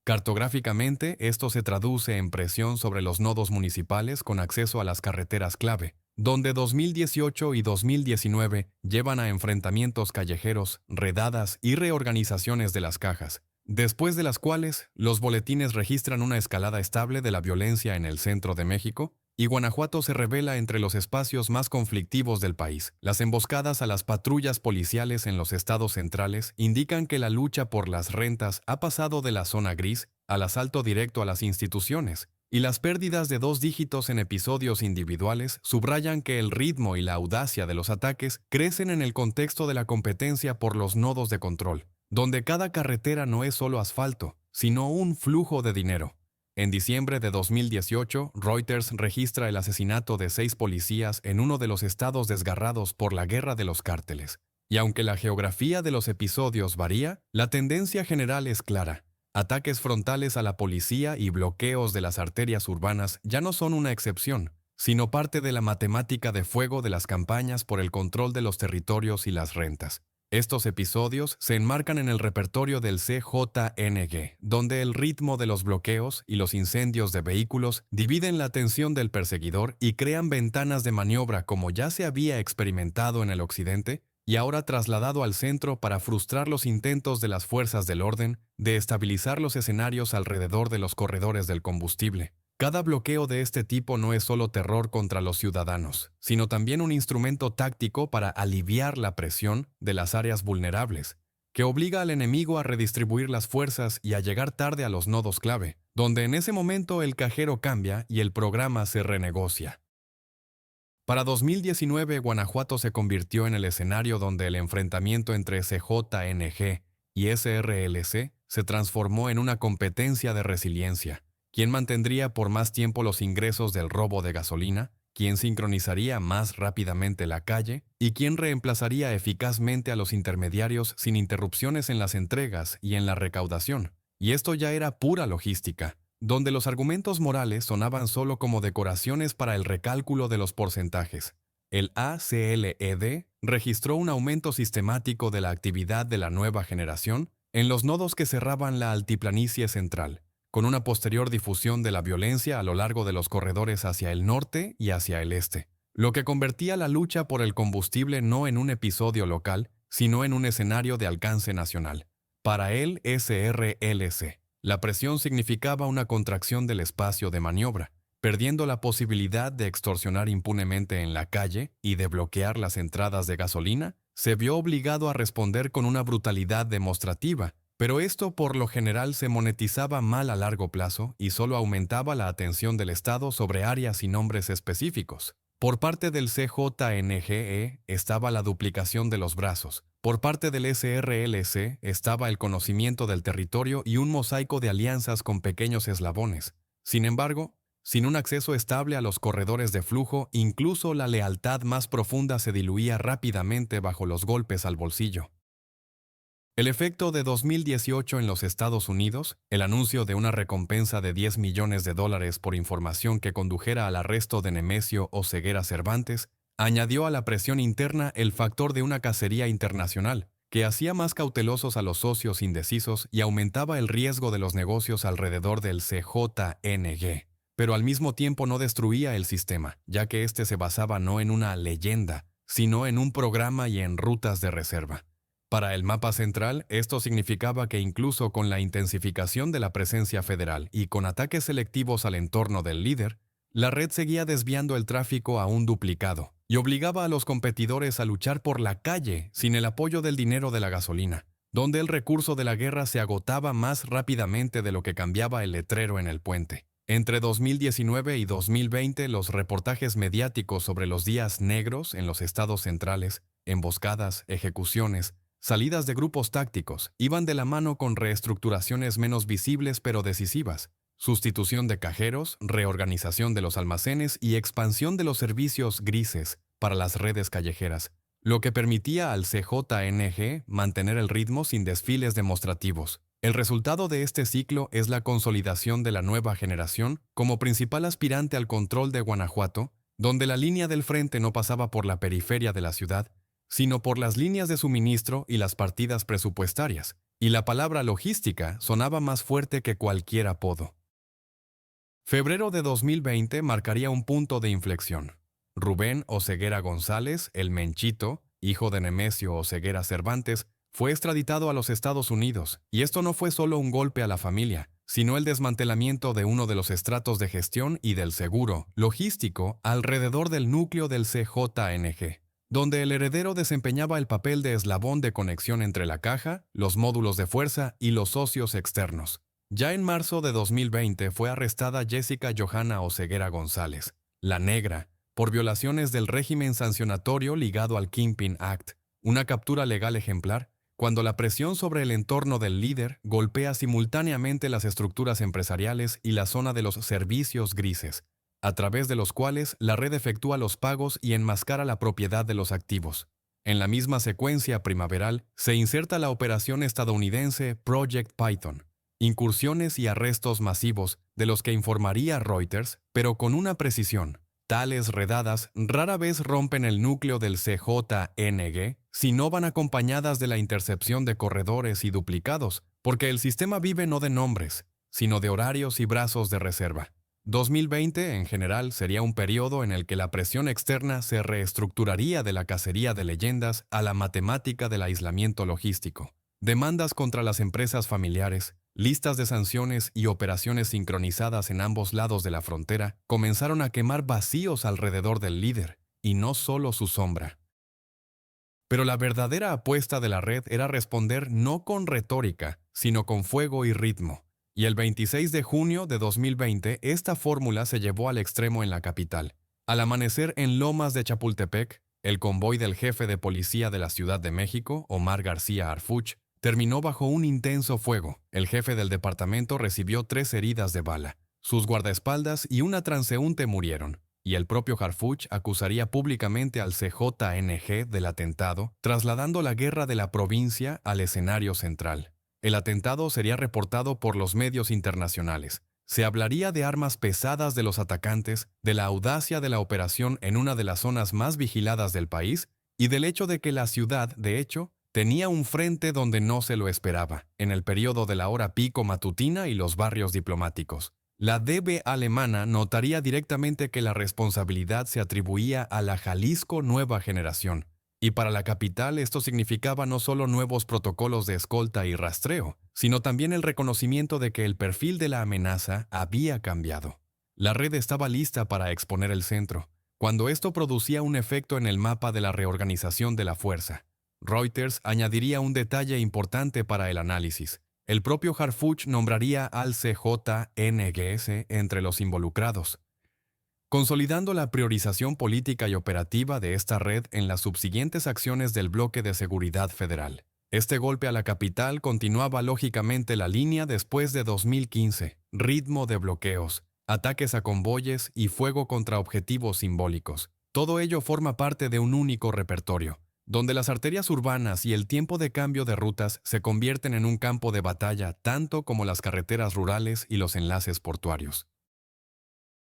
Cartográficamente, esto se traduce en presión sobre los nodos municipales con acceso a las carreteras clave, donde 2018 y 2019 llevan a enfrentamientos callejeros, redadas y reorganizaciones de las cajas, después de las cuales los boletines registran una escalada estable de la violencia en el centro de México, y Guanajuato se revela entre los espacios más conflictivos del país. Las emboscadas a las patrullas policiales en los estados centrales indican que la lucha por las rentas ha pasado de la zona gris al asalto directo a las instituciones, y las pérdidas de 2 dígitos en episodios individuales subrayan que el ritmo y la audacia de los ataques crecen en el contexto de la competencia por los nodos de control, donde cada carretera no es solo asfalto, sino un flujo de dinero. En diciembre de 2018, Reuters registra el asesinato de 6 policías en uno de los estados desgarrados por la guerra de los cárteles. Y aunque la geografía de los episodios varía, la tendencia general es clara. Ataques frontales a la policía y bloqueos de las arterias urbanas ya no son una excepción, sino parte de la matemática de fuego de las campañas por el control de los territorios y las rentas. Estos episodios se enmarcan en el repertorio del CJNG, donde el ritmo de los bloqueos y los incendios de vehículos dividen la atención del perseguidor y crean ventanas de maniobra como ya se había experimentado en el occidente y ahora trasladado al centro para frustrar los intentos de las fuerzas del orden de estabilizar los escenarios alrededor de los corredores del combustible. Cada bloqueo de este tipo no es solo terror contra los ciudadanos, sino también un instrumento táctico para aliviar la presión de las áreas vulnerables, que obliga al enemigo a redistribuir las fuerzas y a llegar tarde a los nodos clave, donde en ese momento el cajero cambia y el programa se renegocia. Para 2019, Guanajuato se convirtió en el escenario donde el enfrentamiento entre CJNG y SRLC se transformó en una competencia de resiliencia. ¿Quién mantendría por más tiempo los ingresos del robo de gasolina? ¿Quién sincronizaría más rápidamente la calle? ¿Y quién reemplazaría eficazmente a los intermediarios sin interrupciones en las entregas y en la recaudación? Y esto ya era pura logística, donde los argumentos morales sonaban solo como decoraciones para el recálculo de los porcentajes. El ACLED registró un aumento sistemático de la actividad de la nueva generación en los nodos que cerraban la altiplanicie central, con una posterior difusión de la violencia a lo largo de los corredores hacia el norte y hacia el este, lo que convertía la lucha por el combustible no en un episodio local, sino en un escenario de alcance nacional. Para el SRLC, la presión significaba una contracción del espacio de maniobra, perdiendo la posibilidad de extorsionar impunemente en la calle y de bloquear las entradas de gasolina. Se vio obligado a responder con una brutalidad demostrativa, pero esto por lo general se monetizaba mal a largo plazo y solo aumentaba la atención del Estado sobre áreas y nombres específicos. Por parte del CJNGE estaba la duplicación de los brazos. Por parte del SRLC estaba el conocimiento del territorio y un mosaico de alianzas con pequeños eslabones. Sin embargo, sin un acceso estable a los corredores de flujo, incluso la lealtad más profunda se diluía rápidamente bajo los golpes al bolsillo. El efecto de 2018 en los Estados Unidos, el anuncio de una recompensa de $10 millones por información que condujera al arresto de Nemesio Oseguera Cervantes, añadió a la presión interna el factor de una cacería internacional, que hacía más cautelosos a los socios indecisos y aumentaba el riesgo de los negocios alrededor del CJNG. Pero al mismo tiempo no destruía el sistema, ya que éste se basaba no en una leyenda, sino en un programa y en rutas de reserva. Para el mapa central, esto significaba que incluso con la intensificación de la presencia federal y con ataques selectivos al entorno del líder, la red seguía desviando el tráfico a un duplicado y obligaba a los competidores a luchar por la calle sin el apoyo del dinero de la gasolina, donde el recurso de la guerra se agotaba más rápidamente de lo que cambiaba el letrero en el puente. Entre 2019 y 2020, los reportajes mediáticos sobre los días negros en los estados centrales, emboscadas, ejecuciones, salidas de grupos tácticos, iban de la mano con reestructuraciones menos visibles pero decisivas, sustitución de cajeros, reorganización de los almacenes y expansión de los servicios grises para las redes callejeras, lo que permitía al CJNG mantener el ritmo sin desfiles demostrativos. El resultado de este ciclo es la consolidación de la nueva generación como principal aspirante al control de Guanajuato, donde la línea del frente no pasaba por la periferia de la ciudad, sino por las líneas de suministro y las partidas presupuestarias, y la palabra logística sonaba más fuerte que cualquier apodo. Febrero de 2020 marcaría un punto de inflexión. Rubén Oseguera González, el Menchito, hijo de Nemesio Oseguera Cervantes, fue extraditado a los Estados Unidos, y esto no fue solo un golpe a la familia, sino el desmantelamiento de uno de los estratos de gestión y del seguro logístico alrededor del núcleo del CJNG, donde el heredero desempeñaba el papel de eslabón de conexión entre la caja, los módulos de fuerza y los socios externos. Ya en marzo de 2020 fue arrestada Jessica Johanna Oseguera González, la Negra, por violaciones del régimen sancionatorio ligado al Kingpin Act, una captura legal ejemplar, cuando la presión sobre el entorno del líder golpea simultáneamente las estructuras empresariales y la zona de los servicios grises, a través de los cuales la red efectúa los pagos y enmascara la propiedad de los activos. En la misma secuencia primaveral se inserta la operación estadounidense Project Python, incursiones y arrestos masivos de los que informaría Reuters, pero con una precisión. Tales redadas rara vez rompen el núcleo del CJNG si no van acompañadas de la intercepción de corredores y duplicados, porque el sistema vive no de nombres, sino de horarios y brazos de reserva. 2020, en general, sería un periodo en el que la presión externa se reestructuraría de la cacería de leyendas a la matemática del aislamiento logístico. Demandas contra las empresas familiares, listas de sanciones y operaciones sincronizadas en ambos lados de la frontera comenzaron a quemar vacíos alrededor del líder, y no solo su sombra. Pero la verdadera apuesta de la red era responder no con retórica, sino con fuego y ritmo. Y el 26 de junio de 2020, esta fórmula se llevó al extremo en la capital. Al amanecer en Lomas de Chapultepec, el convoy del jefe de policía de la Ciudad de México, Omar García Harfuch, terminó bajo un intenso fuego. El jefe del departamento recibió 3 heridas de bala. Sus guardaespaldas y una transeúnte murieron, y el propio Harfuch acusaría públicamente al CJNG del atentado, trasladando la guerra de la provincia al escenario central. El atentado sería reportado por los medios internacionales. Se hablaría de armas pesadas de los atacantes, de la audacia de la operación en una de las zonas más vigiladas del país y del hecho de que la ciudad, de hecho, tenía un frente donde no se lo esperaba, en el periodo de la hora pico matutina y los barrios diplomáticos. La DB alemana notaría directamente que la responsabilidad se atribuía a la Jalisco Nueva Generación, y para la capital esto significaba no solo nuevos protocolos de escolta y rastreo, sino también el reconocimiento de que el perfil de la amenaza había cambiado. La red estaba lista para exponer el centro, cuando esto producía un efecto en el mapa de la reorganización de la fuerza. Reuters añadiría un detalle importante para el análisis. El propio Harfuch nombraría al CJNGS entre los involucrados, consolidando la priorización política y operativa de esta red en las subsiguientes acciones del bloque de seguridad federal. Este golpe a la capital continuaba lógicamente la línea después de 2015, ritmo de bloqueos, ataques a convoyes y fuego contra objetivos simbólicos. Todo ello forma parte de un único repertorio, donde las arterias urbanas y el tiempo de cambio de rutas se convierten en un campo de batalla tanto como las carreteras rurales y los enlaces portuarios.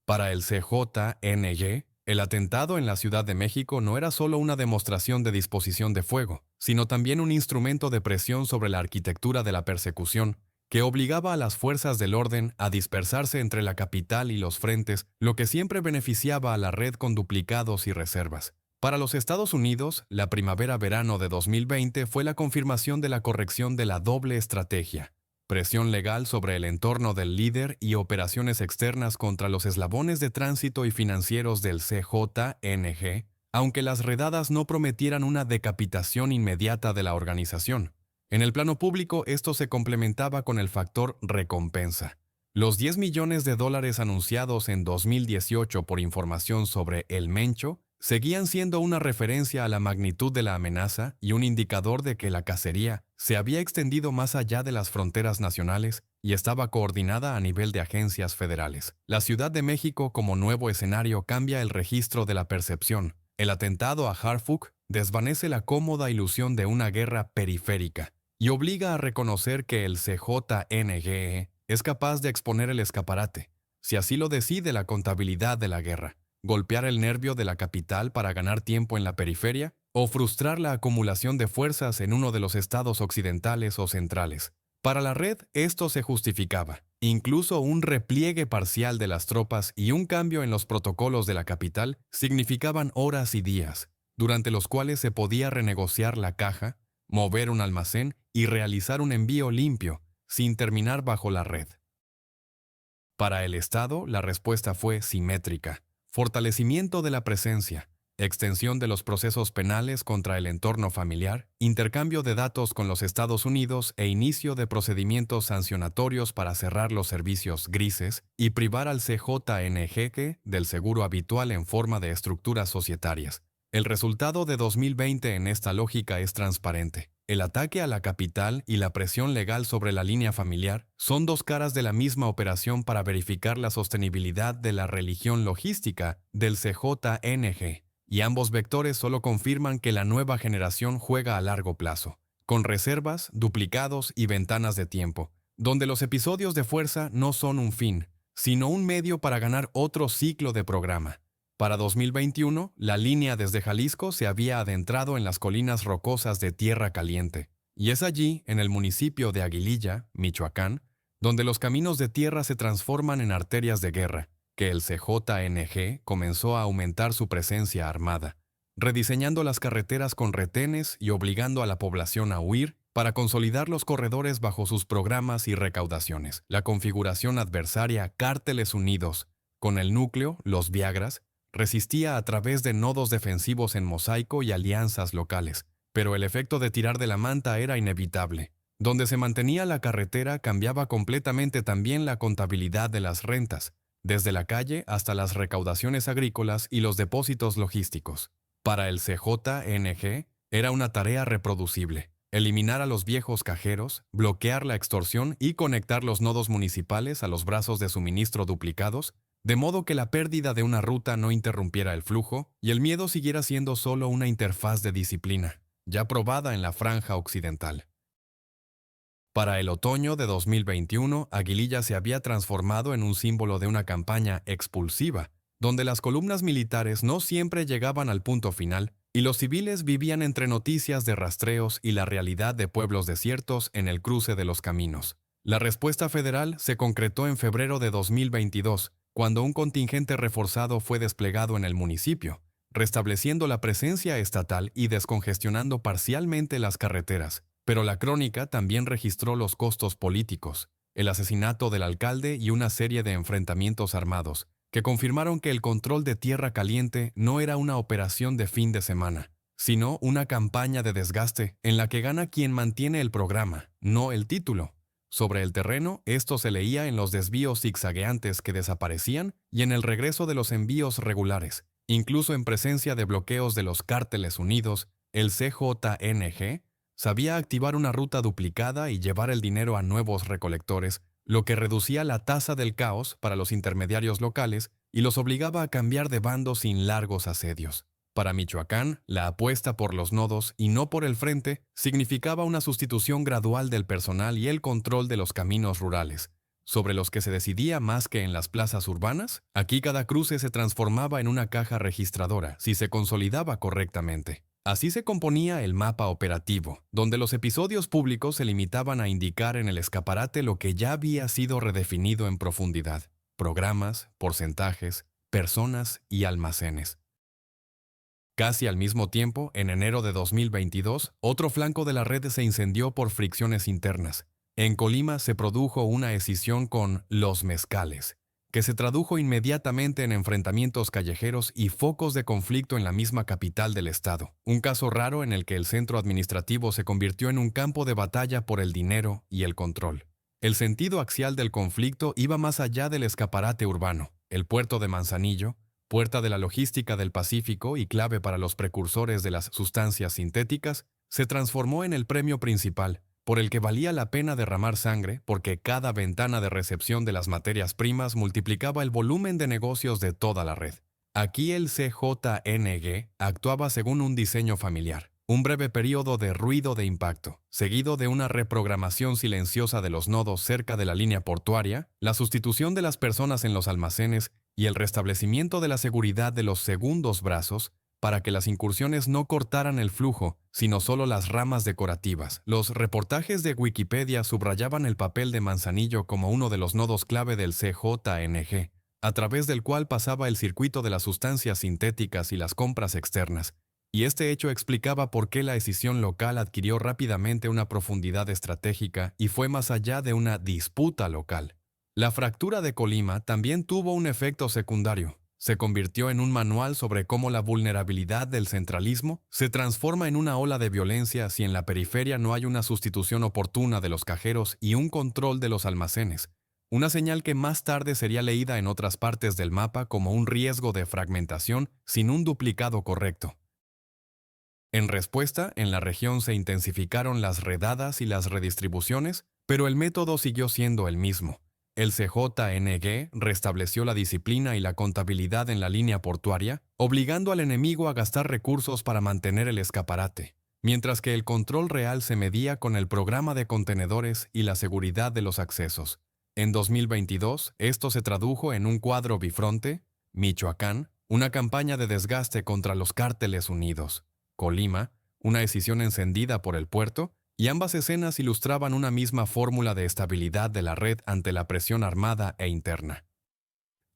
Para el CJNG, el atentado en la Ciudad de México no era solo una demostración de disposición de fuego, sino también un instrumento de presión sobre la arquitectura de la persecución, que obligaba a las fuerzas del orden a dispersarse entre la capital y los frentes, lo que siempre beneficiaba a la red con duplicados y reservas. Para los Estados Unidos, la primavera-verano de 2020 fue la confirmación de la corrección de la doble estrategia: presión legal sobre el entorno del líder y operaciones externas contra los eslabones de tránsito y financieros del CJNG, aunque las redadas no prometieran una decapitación inmediata de la organización. En el plano público, esto se complementaba con el factor recompensa. Los $10 millones anunciados en 2018 por información sobre El Mencho seguían siendo una referencia a la magnitud de la amenaza y un indicador de que la cacería se había extendido más allá de las fronteras nacionales y estaba coordinada a nivel de agencias federales. La Ciudad de México como nuevo escenario cambia el registro de la percepción. El atentado a Harfuch desvanece la cómoda ilusión de una guerra periférica y obliga a reconocer que el CJNG es capaz de exponer el escaparate, si así lo decide la contabilidad de la guerra: golpear el nervio de la capital para ganar tiempo en la periferia o frustrar la acumulación de fuerzas en uno de los estados occidentales o centrales. Para la red esto se justificaba. Incluso un repliegue parcial de las tropas y un cambio en los protocolos de la capital significaban horas y días, durante los cuales se podía renegociar la caja, mover un almacén y realizar un envío limpio, sin terminar bajo la red. Para el Estado, la respuesta fue simétrica: fortalecimiento de la presencia, extensión de los procesos penales contra el entorno familiar, intercambio de datos con los Estados Unidos e inicio de procedimientos sancionatorios para cerrar los servicios grises y privar al CJNG del seguro habitual en forma de estructuras societarias. El resultado de 2020 en esta lógica es transparente. El ataque a la capital y la presión legal sobre la línea familiar son dos caras de la misma operación para verificar la sostenibilidad de la religión logística del CJNG, y ambos vectores solo confirman que la nueva generación juega a largo plazo, con reservas, duplicados y ventanas de tiempo, donde los episodios de fuerza no son un fin, sino un medio para ganar otro ciclo de programa. Para 2021, la línea desde Jalisco se había adentrado en las colinas rocosas de Tierra Caliente, y es allí, en el municipio de Aguililla, Michoacán, donde los caminos de tierra se transforman en arterias de guerra, que el CJNG comenzó a aumentar su presencia armada, rediseñando las carreteras con retenes y obligando a la población a huir para consolidar los corredores bajo sus programas y recaudaciones. La configuración adversaria Cárteles Unidos, con el núcleo, los Viagras, resistía a través de nodos defensivos en mosaico y alianzas locales, pero el efecto de tirar de la manta era inevitable. Donde se mantenía la carretera cambiaba completamente también la contabilidad de las rentas, desde la calle hasta las recaudaciones agrícolas y los depósitos logísticos. Para el CJNG era una tarea reproducible: eliminar a los viejos cajeros, bloquear la extorsión y conectar los nodos municipales a los brazos de suministro duplicados, de modo que la pérdida de una ruta no interrumpiera el flujo y el miedo siguiera siendo solo una interfaz de disciplina, ya probada en la franja occidental. Para el otoño de 2021, Aguililla se había transformado en un símbolo de una campaña expulsiva, donde las columnas militares no siempre llegaban al punto final y los civiles vivían entre noticias de rastreos y la realidad de pueblos desiertos en el cruce de los caminos. La respuesta federal se concretó en febrero de 2022, cuando un contingente reforzado fue desplegado en el municipio, restableciendo la presencia estatal y descongestionando parcialmente las carreteras. Pero la crónica también registró los costos políticos, el asesinato del alcalde y una serie de enfrentamientos armados, que confirmaron que el control de Tierra Caliente no era una operación de fin de semana, sino una campaña de desgaste en la que gana quien mantiene el programa, no el título. Sobre el terreno, esto se leía en los desvíos zigzagueantes que desaparecían y en el regreso de los envíos regulares, incluso en presencia de bloqueos de los Cárteles Unidos. El CJNG sabía activar una ruta duplicada y llevar el dinero a nuevos recolectores, lo que reducía la tasa del caos para los intermediarios locales y los obligaba a cambiar de bando sin largos asedios. Para Michoacán, la apuesta por los nodos y no por el frente significaba una sustitución gradual del personal y el control de los caminos rurales, sobre los que se decidía más que en las plazas urbanas. Aquí cada cruce se transformaba en una caja registradora si se consolidaba correctamente. Así se componía el mapa operativo, donde los episodios públicos se limitaban a indicar en el escaparate lo que ya había sido redefinido en profundidad: programas, porcentajes, personas y almacenes. Casi al mismo tiempo, en enero de 2022, otro flanco de la red se incendió por fricciones internas. En Colima se produjo una escisión con Los Mezcales, que se tradujo inmediatamente en enfrentamientos callejeros y focos de conflicto en la misma capital del estado. Un caso raro en el que el centro administrativo se convirtió en un campo de batalla por el dinero y el control. El sentido axial del conflicto iba más allá del escaparate urbano. El puerto de Manzanillo, puerta de la logística del Pacífico y clave para los precursores de las sustancias sintéticas, se transformó en el premio principal, por el que valía la pena derramar sangre, porque cada ventana de recepción de las materias primas multiplicaba el volumen de negocios de toda la red. Aquí el CJNG actuaba según un diseño familiar: un breve periodo de ruido de impacto, seguido de una reprogramación silenciosa de los nodos cerca de la línea portuaria, la sustitución de las personas en los almacenes y el restablecimiento de la seguridad de los segundos brazos para que las incursiones no cortaran el flujo, sino solo las ramas decorativas. Los reportajes de Wikipedia subrayaban el papel de Manzanillo como uno de los nodos clave del CJNG, a través del cual pasaba el circuito de las sustancias sintéticas y las compras externas, y este hecho explicaba por qué la escisión local adquirió rápidamente una profundidad estratégica y fue más allá de una disputa local. La fractura de Colima también tuvo un efecto secundario. Se convirtió en un manual sobre cómo la vulnerabilidad del centralismo se transforma en una ola de violencia si en la periferia no hay una sustitución oportuna de los cajeros y un control de los almacenes, una señal que más tarde sería leída en otras partes del mapa como un riesgo de fragmentación sin un duplicado correcto. En respuesta, en la región se intensificaron las redadas y las redistribuciones, pero el método siguió siendo el mismo. El CJNG restableció la disciplina y la contabilidad en la línea portuaria, obligando al enemigo a gastar recursos para mantener el escaparate, mientras que el control real se medía con el programa de contenedores y la seguridad de los accesos. En 2022, esto se tradujo en un cuadro bifronte, Michoacán, una campaña de desgaste contra los cárteles unidos, Colima, una decisión encendida por el puerto, y ambas escenas ilustraban una misma fórmula de estabilidad de la red ante la presión armada e interna.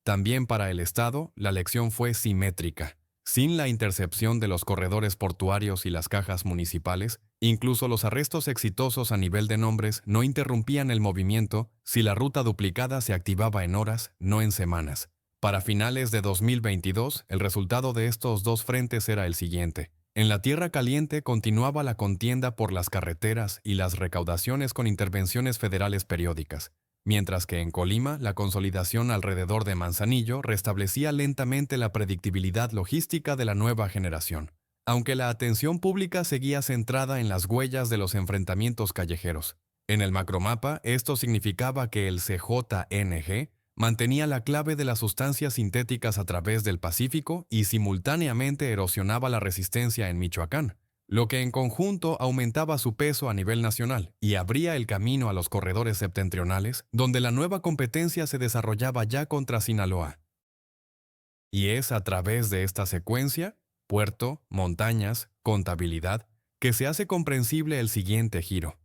También para el Estado, la lección fue simétrica. Sin la intercepción de los corredores portuarios y las cajas municipales, incluso los arrestos exitosos a nivel de nombres no interrumpían el movimiento si la ruta duplicada se activaba en horas, no en semanas. Para finales de 2022, el resultado de estos dos frentes era el siguiente. En la Tierra Caliente continuaba la contienda por las carreteras y las recaudaciones con intervenciones federales periódicas, mientras que en Colima la consolidación alrededor de Manzanillo restablecía lentamente la predictibilidad logística de la nueva generación, aunque la atención pública seguía centrada en las huellas de los enfrentamientos callejeros. En el macromapa, esto significaba que el CJNG mantenía la clave de las sustancias sintéticas a través del Pacífico y simultáneamente erosionaba la resistencia en Michoacán, lo que en conjunto aumentaba su peso a nivel nacional y abría el camino a los corredores septentrionales, donde la nueva competencia se desarrollaba ya contra Sinaloa. Y es a través de esta secuencia, puerto, montañas, contabilidad, que se hace comprensible el siguiente giro.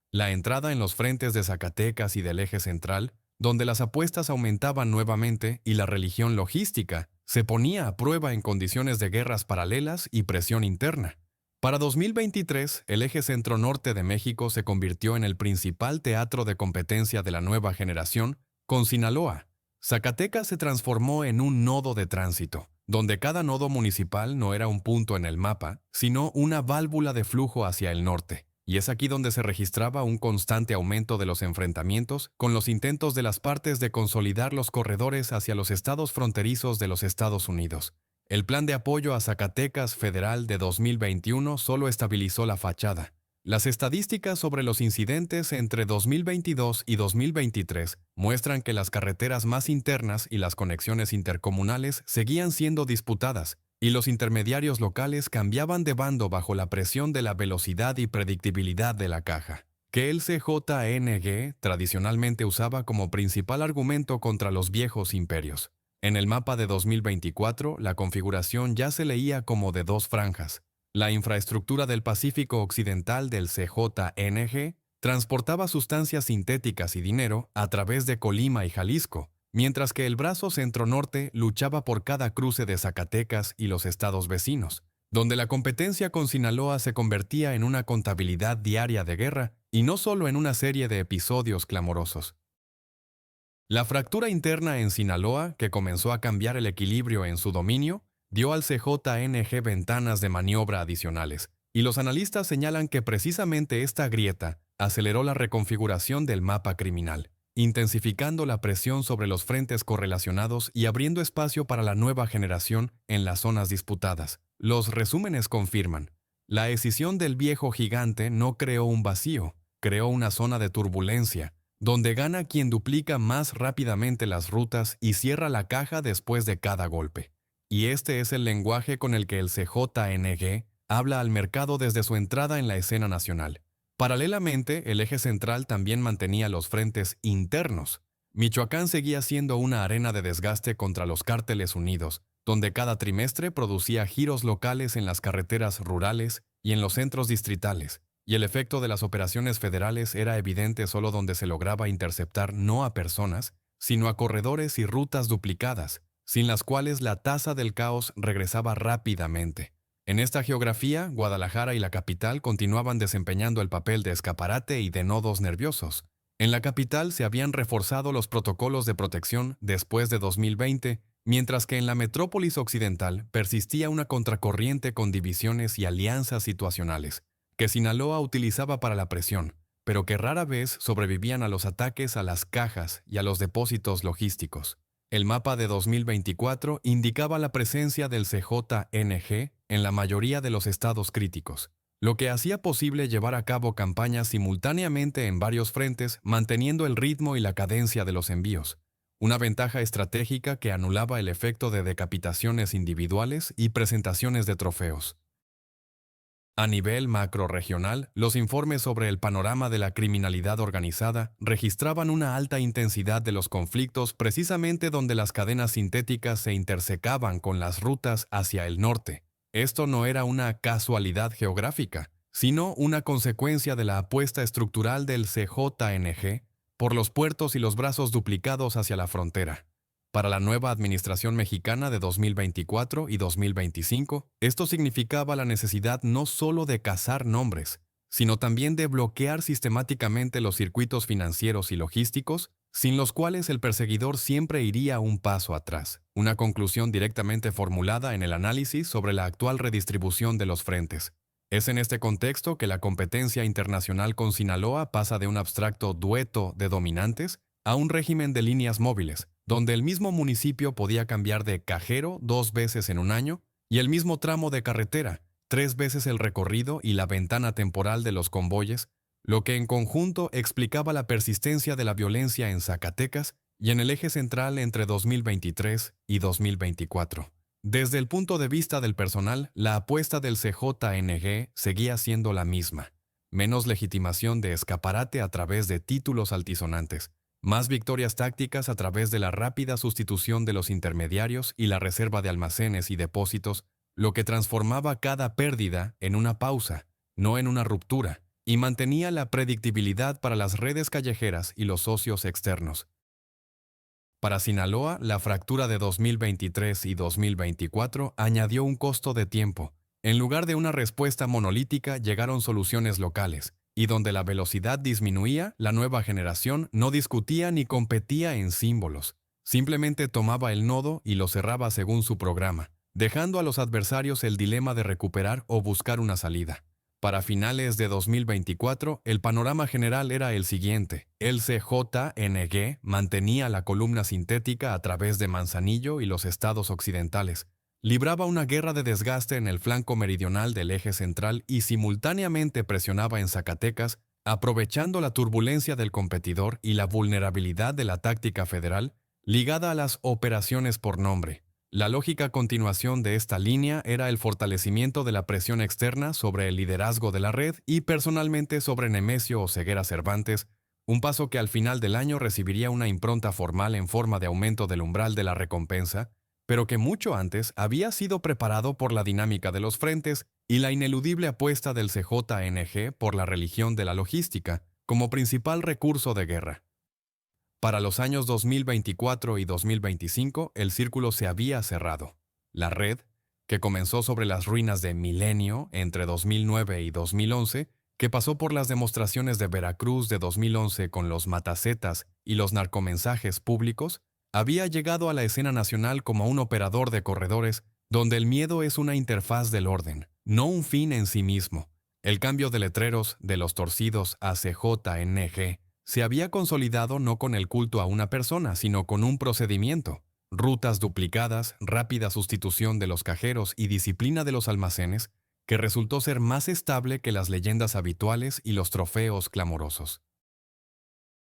La entrada en los frentes de Zacatecas y del eje central, donde las apuestas aumentaban nuevamente y la religión logística se ponía a prueba en condiciones de guerras paralelas y presión interna. Para 2023, el eje centro-norte de México se convirtió en el principal teatro de competencia de la nueva generación, con Sinaloa. Zacatecas se transformó en un nodo de tránsito, donde cada nodo municipal no era un punto en el mapa, sino una válvula de flujo hacia el norte. Y es aquí donde se registraba un constante aumento de los enfrentamientos con los intentos de las partes de consolidar los corredores hacia los estados fronterizos de los Estados Unidos. El plan de apoyo a Zacatecas federal de 2021 solo estabilizó la fachada. Las estadísticas sobre los incidentes entre 2022 y 2023 muestran que las carreteras más internas y las conexiones intercomunales seguían siendo disputadas, y los intermediarios locales cambiaban de bando bajo la presión de la velocidad y predictibilidad de la caja, que el CJNG tradicionalmente usaba como principal argumento contra los viejos imperios. En el mapa de 2024, la configuración ya se leía como de dos franjas. La infraestructura del Pacífico Occidental del CJNG transportaba sustancias sintéticas y dinero a través de Colima y Jalisco, mientras que el brazo centro-norte luchaba por cada cruce de Zacatecas y los estados vecinos, donde la competencia con Sinaloa se convertía en una contabilidad diaria de guerra y no solo en una serie de episodios clamorosos. La fractura interna en Sinaloa, que comenzó a cambiar el equilibrio en su dominio, dio al CJNG ventanas de maniobra adicionales, y los analistas señalan que precisamente esta grieta aceleró la reconfiguración del mapa criminal, intensificando la presión sobre los frentes correlacionados y abriendo espacio para la nueva generación en las zonas disputadas. Los resúmenes confirman: la escisión del viejo gigante no creó un vacío, creó una zona de turbulencia, donde gana quien duplica más rápidamente las rutas y cierra la caja después de cada golpe. Y este es el lenguaje con el que el CJNG habla al mercado desde su entrada en la escena nacional. Paralelamente, el eje central también mantenía los frentes internos. Michoacán seguía siendo una arena de desgaste contra los cárteles unidos, donde cada trimestre producía giros locales en las carreteras rurales y en los centros distritales, y el efecto de las operaciones federales era evidente solo donde se lograba interceptar no a personas, sino a corredores y rutas duplicadas, sin las cuales la tasa del caos regresaba rápidamente. En esta geografía, Guadalajara y la capital continuaban desempeñando el papel de escaparate y de nodos nerviosos. En la capital se habían reforzado los protocolos de protección después de 2020, mientras que en la metrópolis occidental persistía una contracorriente con divisiones y alianzas situacionales, que Sinaloa utilizaba para la presión, pero que rara vez sobrevivían a los ataques a las cajas y a los depósitos logísticos. El mapa de 2024 indicaba la presencia del CJNG en la mayoría de los estados críticos, lo que hacía posible llevar a cabo campañas simultáneamente en varios frentes, manteniendo el ritmo y la cadencia de los envíos, una ventaja estratégica que anulaba el efecto de decapitaciones individuales y presentaciones de trofeos. A nivel macrorregional, los informes sobre el panorama de la criminalidad organizada registraban una alta intensidad de los conflictos precisamente donde las cadenas sintéticas se intersecaban con las rutas hacia el norte. Esto no era una casualidad geográfica, sino una consecuencia de la apuesta estructural del CJNG por los puertos y los brazos duplicados hacia la frontera. Para la nueva administración mexicana de 2024 y 2025, esto significaba la necesidad no solo de cazar nombres, sino también de bloquear sistemáticamente los circuitos financieros y logísticos, sin los cuales el perseguidor siempre iría un paso atrás, una conclusión directamente formulada en el análisis sobre la actual redistribución de los frentes. Es en este contexto que la competencia internacional con Sinaloa pasa de un abstracto dueto de dominantes a un régimen de líneas móviles, donde el mismo municipio podía cambiar de cajero 2 veces en un año y el mismo tramo de carretera 3 veces el recorrido y la ventana temporal de los convoyes, lo que en conjunto explicaba la persistencia de la violencia en Zacatecas y en el eje central entre 2023 y 2024. Desde el punto de vista del personal, la apuesta del CJNG seguía siendo la misma: menos legitimación de escaparate a través de títulos altisonantes, más victorias tácticas a través de la rápida sustitución de los intermediarios y la reserva de almacenes y depósitos, lo que transformaba cada pérdida en una pausa, no en una ruptura, y mantenía la predictibilidad para las redes callejeras y los socios externos. Para Sinaloa, la fractura de 2023 y 2024 añadió un costo de tiempo. En lugar de una respuesta monolítica, llegaron soluciones locales, y donde la velocidad disminuía, la nueva generación no discutía ni competía en símbolos. Simplemente tomaba el nodo y lo cerraba según su programa, dejando a los adversarios el dilema de recuperar o buscar una salida. Para finales de 2024, el panorama general era el siguiente: el CJNG mantenía la columna sintética a través de Manzanillo y los estados occidentales, libraba una guerra de desgaste en el flanco meridional del eje central y simultáneamente presionaba en Zacatecas, aprovechando la turbulencia del competidor y la vulnerabilidad de la táctica federal ligada a las operaciones por nombre. La lógica continuación de esta línea era el fortalecimiento de la presión externa sobre el liderazgo de la red y personalmente sobre Nemesio Oseguera Cervantes, un paso que al final del año recibiría una impronta formal en forma de aumento del umbral de la recompensa, pero que mucho antes había sido preparado por la dinámica de los frentes y la ineludible apuesta del CJNG por la religión de la logística como principal recurso de guerra. Para los años 2024 y 2025, el círculo se había cerrado. La red, que comenzó sobre las ruinas de Milenio entre 2009 y 2011, que pasó por las demostraciones de Veracruz de 2011 con los matacetas y los narcomensajes públicos, había llegado a la escena nacional como un operador de corredores donde el miedo es una interfaz del orden, no un fin en sí mismo. El cambio de letreros de los torcidos a CJNG se había consolidado no con el culto a una persona, sino con un procedimiento: rutas duplicadas, rápida sustitución de los cajeros y disciplina de los almacenes, que resultó ser más estable que las leyendas habituales y los trofeos clamorosos.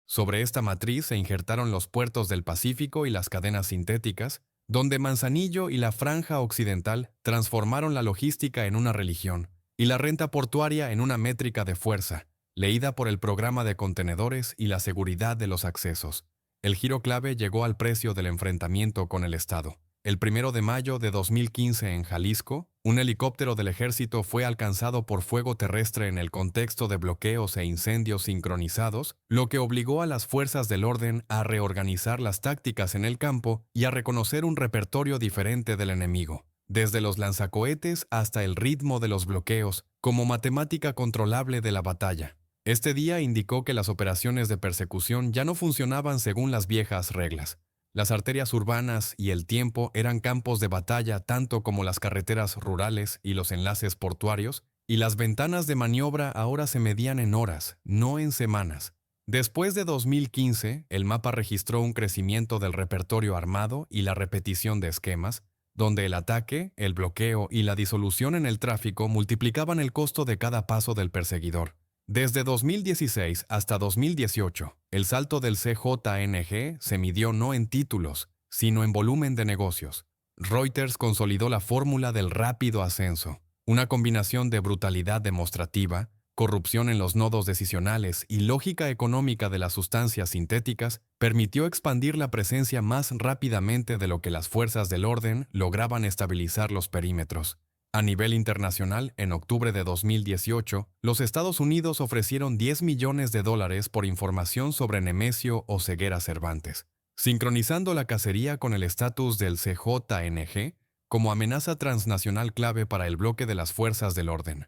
Sobre esta matriz se injertaron los puertos del Pacífico y las cadenas sintéticas, donde Manzanillo y la Franja Occidental transformaron la logística en una religión y la renta portuaria en una métrica de fuerza, leída por el programa de contenedores y la seguridad de los accesos. El giro clave llegó al precio del enfrentamiento con el Estado. El 1 de mayo de 2015 en Jalisco, un helicóptero del ejército fue alcanzado por fuego terrestre en el contexto de bloqueos e incendios sincronizados, lo que obligó a las fuerzas del orden a reorganizar las tácticas en el campo y a reconocer un repertorio diferente del enemigo, desde los lanzacohetes hasta el ritmo de los bloqueos, como matemática controlable de la batalla. Este día indicó que las operaciones de persecución ya no funcionaban según las viejas reglas. Las arterias urbanas y el tiempo eran campos de batalla tanto como las carreteras rurales y los enlaces portuarios, y las ventanas de maniobra ahora se medían en horas, no en semanas. Después de 2015, el mapa registró un crecimiento del repertorio armado y la repetición de esquemas, donde el ataque, el bloqueo y la disolución en el tráfico multiplicaban el costo de cada paso del perseguidor. Desde 2016 hasta 2018, el salto del CJNG se midió no en títulos, sino en volumen de negocios. Reuters consolidó la fórmula del rápido ascenso, una combinación de brutalidad demostrativa, corrupción en los nodos decisionales y lógica económica de las sustancias sintéticas, permitió expandir la presencia más rápidamente de lo que las fuerzas del orden lograban estabilizar los perímetros. A nivel internacional, en octubre de 2018, los Estados Unidos ofrecieron $10 millones por información sobre Nemesio Oseguera Cervantes, sincronizando la cacería con el estatus del CJNG como amenaza transnacional clave para el bloque de las fuerzas del orden.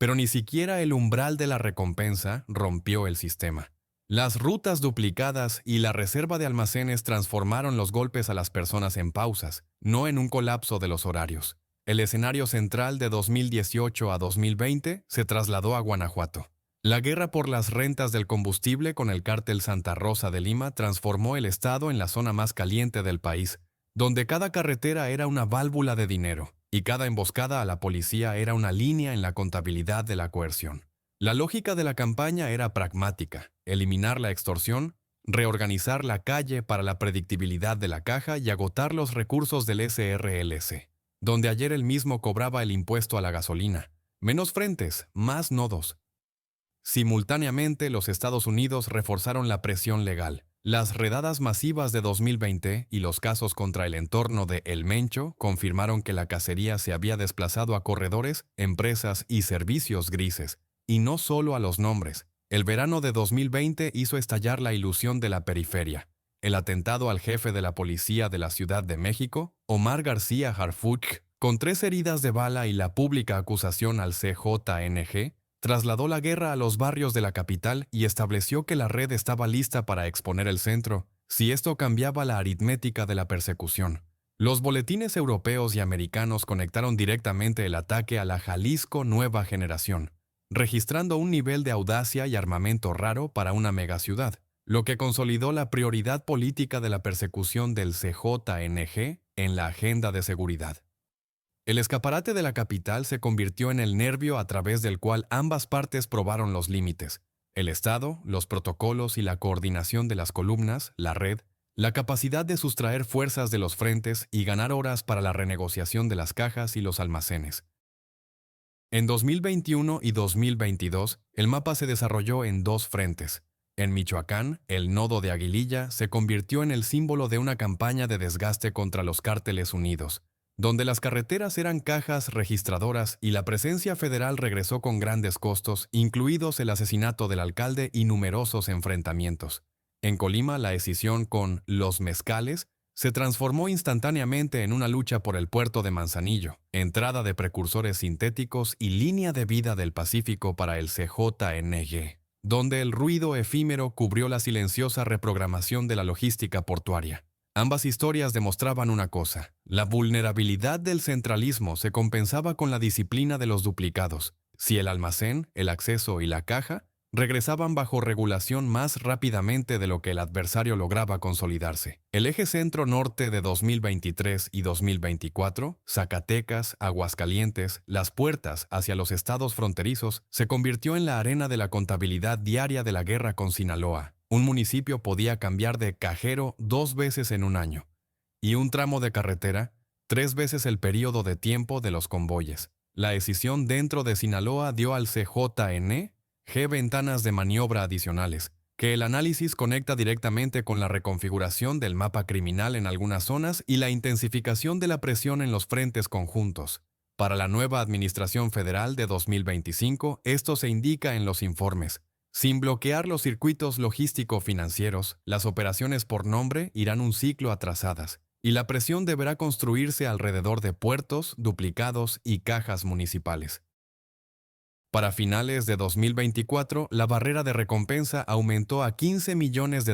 Pero ni siquiera el umbral de la recompensa rompió el sistema. Las rutas duplicadas y la reserva de almacenes transformaron los golpes a las personas en pausas, no en un colapso de los horarios. El escenario central de 2018 a 2020 se trasladó a Guanajuato. La guerra por las rentas del combustible con el cártel Santa Rosa de Lima transformó el estado en la zona más caliente del país, donde cada carretera era una válvula de dinero y cada emboscada a la policía era una línea en la contabilidad de la coerción. La lógica de la campaña era pragmática: eliminar la extorsión, reorganizar la calle para la predictibilidad de la caja y agotar los recursos del SRLC, donde ayer él mismo cobraba el impuesto a la gasolina. Menos frentes, más nodos. Simultáneamente, los Estados Unidos reforzaron la presión legal. Las redadas masivas de 2020 y los casos contra el entorno de El Mencho confirmaron que la cacería se había desplazado a corredores, empresas y servicios grises, y no solo a los nombres. El verano de 2020 hizo estallar la ilusión de la periferia. El atentado al jefe de la policía de la Ciudad de México, Omar García Harfuch, con 3 heridas de bala y la pública acusación al CJNG, trasladó la guerra a los barrios de la capital y estableció que la red estaba lista para exponer el centro, si esto cambiaba la aritmética de la persecución. Los boletines europeos y americanos conectaron directamente el ataque a la Jalisco Nueva Generación, registrando un nivel de audacia y armamento raro para una megaciudad, lo que consolidó la prioridad política de la persecución del CJNG en la agenda de seguridad. El escaparate de la capital se convirtió en el nervio a través del cual ambas partes probaron los límites: el Estado, los protocolos y la coordinación de las columnas, la red, la capacidad de sustraer fuerzas de los frentes y ganar horas para la renegociación de las cajas y los almacenes. En 2021 y 2022, el mapa se desarrolló en 2 frentes. En Michoacán, el nodo de Aguililla se convirtió en el símbolo de una campaña de desgaste contra los cárteles unidos, donde las carreteras eran cajas registradoras y la presencia federal regresó con grandes costos, incluidos el asesinato del alcalde y numerosos enfrentamientos. En Colima, la escisión con Los Mezcales se transformó instantáneamente en una lucha por el puerto de Manzanillo, entrada de precursores sintéticos y línea de vida del Pacífico para el CJNG, donde el ruido efímero cubrió la silenciosa reprogramación de la logística portuaria. Ambas historias demostraban una cosa: la vulnerabilidad del centralismo se compensaba con la disciplina de los duplicados. Si el almacén, el acceso y la caja regresaban bajo regulación más rápidamente de lo que el adversario lograba consolidarse. El eje centro-norte de 2023 y 2024, Zacatecas, Aguascalientes, Las Puertas hacia los estados fronterizos, se convirtió en la arena de la contabilidad diaria de la guerra con Sinaloa. Un municipio podía cambiar de cajero 2 veces en un año, y un tramo de carretera 3 veces el período de tiempo de los convoyes. La escisión dentro de Sinaloa dio al CJNG ventanas de maniobra adicionales, que el análisis conecta directamente con la reconfiguración del mapa criminal en algunas zonas y la intensificación de la presión en los frentes conjuntos. Para la nueva Administración Federal de 2025, esto se indica en los informes. Sin bloquear los circuitos logístico-financieros, las operaciones por nombre irán un ciclo atrasadas, y la presión deberá construirse alrededor de puertos, duplicados y cajas municipales. Para finales de 2024, la barrera de recompensa aumentó a $15 millones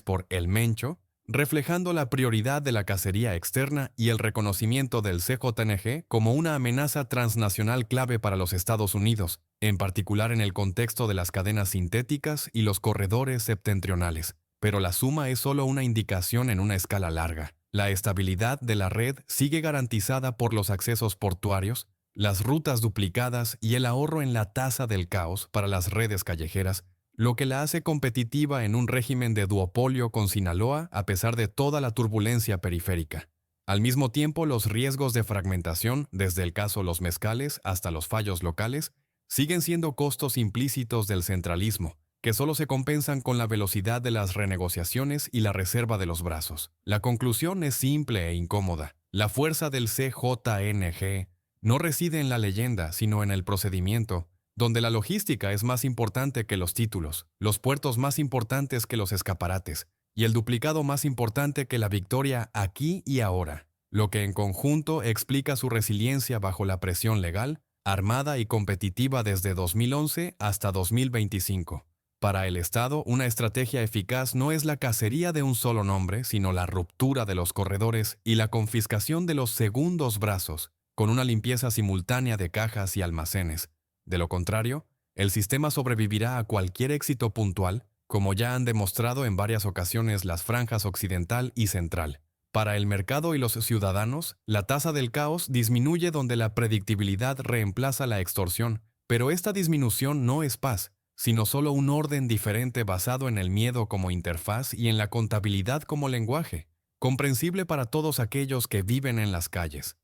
por El Mencho, reflejando la prioridad de la cacería externa y el reconocimiento del CJNG como una amenaza transnacional clave para los Estados Unidos, en particular en el contexto de las cadenas sintéticas y los corredores septentrionales. Pero la suma es solo una indicación en una escala larga. La estabilidad de la red sigue garantizada por los accesos portuarios, las rutas duplicadas y el ahorro en la tasa del caos para las redes callejeras, lo que la hace competitiva en un régimen de duopolio con Sinaloa a pesar de toda la turbulencia periférica. Al mismo tiempo, los riesgos de fragmentación, desde el caso Los Mezcales hasta los fallos locales, siguen siendo costos implícitos del centralismo, que solo se compensan con la velocidad de las renegociaciones y la reserva de los brazos. La conclusión es simple e incómoda. La fuerza del CJNG no reside en la leyenda, sino en el procedimiento, donde la logística es más importante que los títulos, los puertos más importantes que los escaparates, y el duplicado más importante que la victoria aquí y ahora, lo que en conjunto explica su resiliencia bajo la presión legal, armada y competitiva desde 2011 hasta 2025. Para el Estado, una estrategia eficaz no es la cacería de un solo nombre, sino la ruptura de los corredores y la confiscación de los segundos brazos, con una limpieza simultánea de cajas y almacenes. De lo contrario, el sistema sobrevivirá a cualquier éxito puntual, como ya han demostrado en varias ocasiones las franjas occidental y central. Para el mercado y los ciudadanos, la tasa del caos disminuye donde la predictibilidad reemplaza la extorsión, pero esta disminución no es paz, sino solo un orden diferente basado en el miedo como interfaz y en la contabilidad como lenguaje, comprensible para todos aquellos que viven en las calles.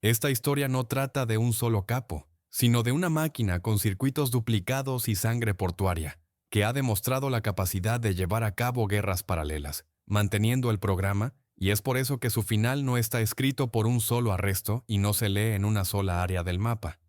Esta historia no trata de un solo capo, sino de una máquina con circuitos duplicados y sangre portuaria, que ha demostrado la capacidad de llevar a cabo guerras paralelas, manteniendo el programa, y es por eso que su final no está escrito por un solo arresto y no se lee en una sola área del mapa.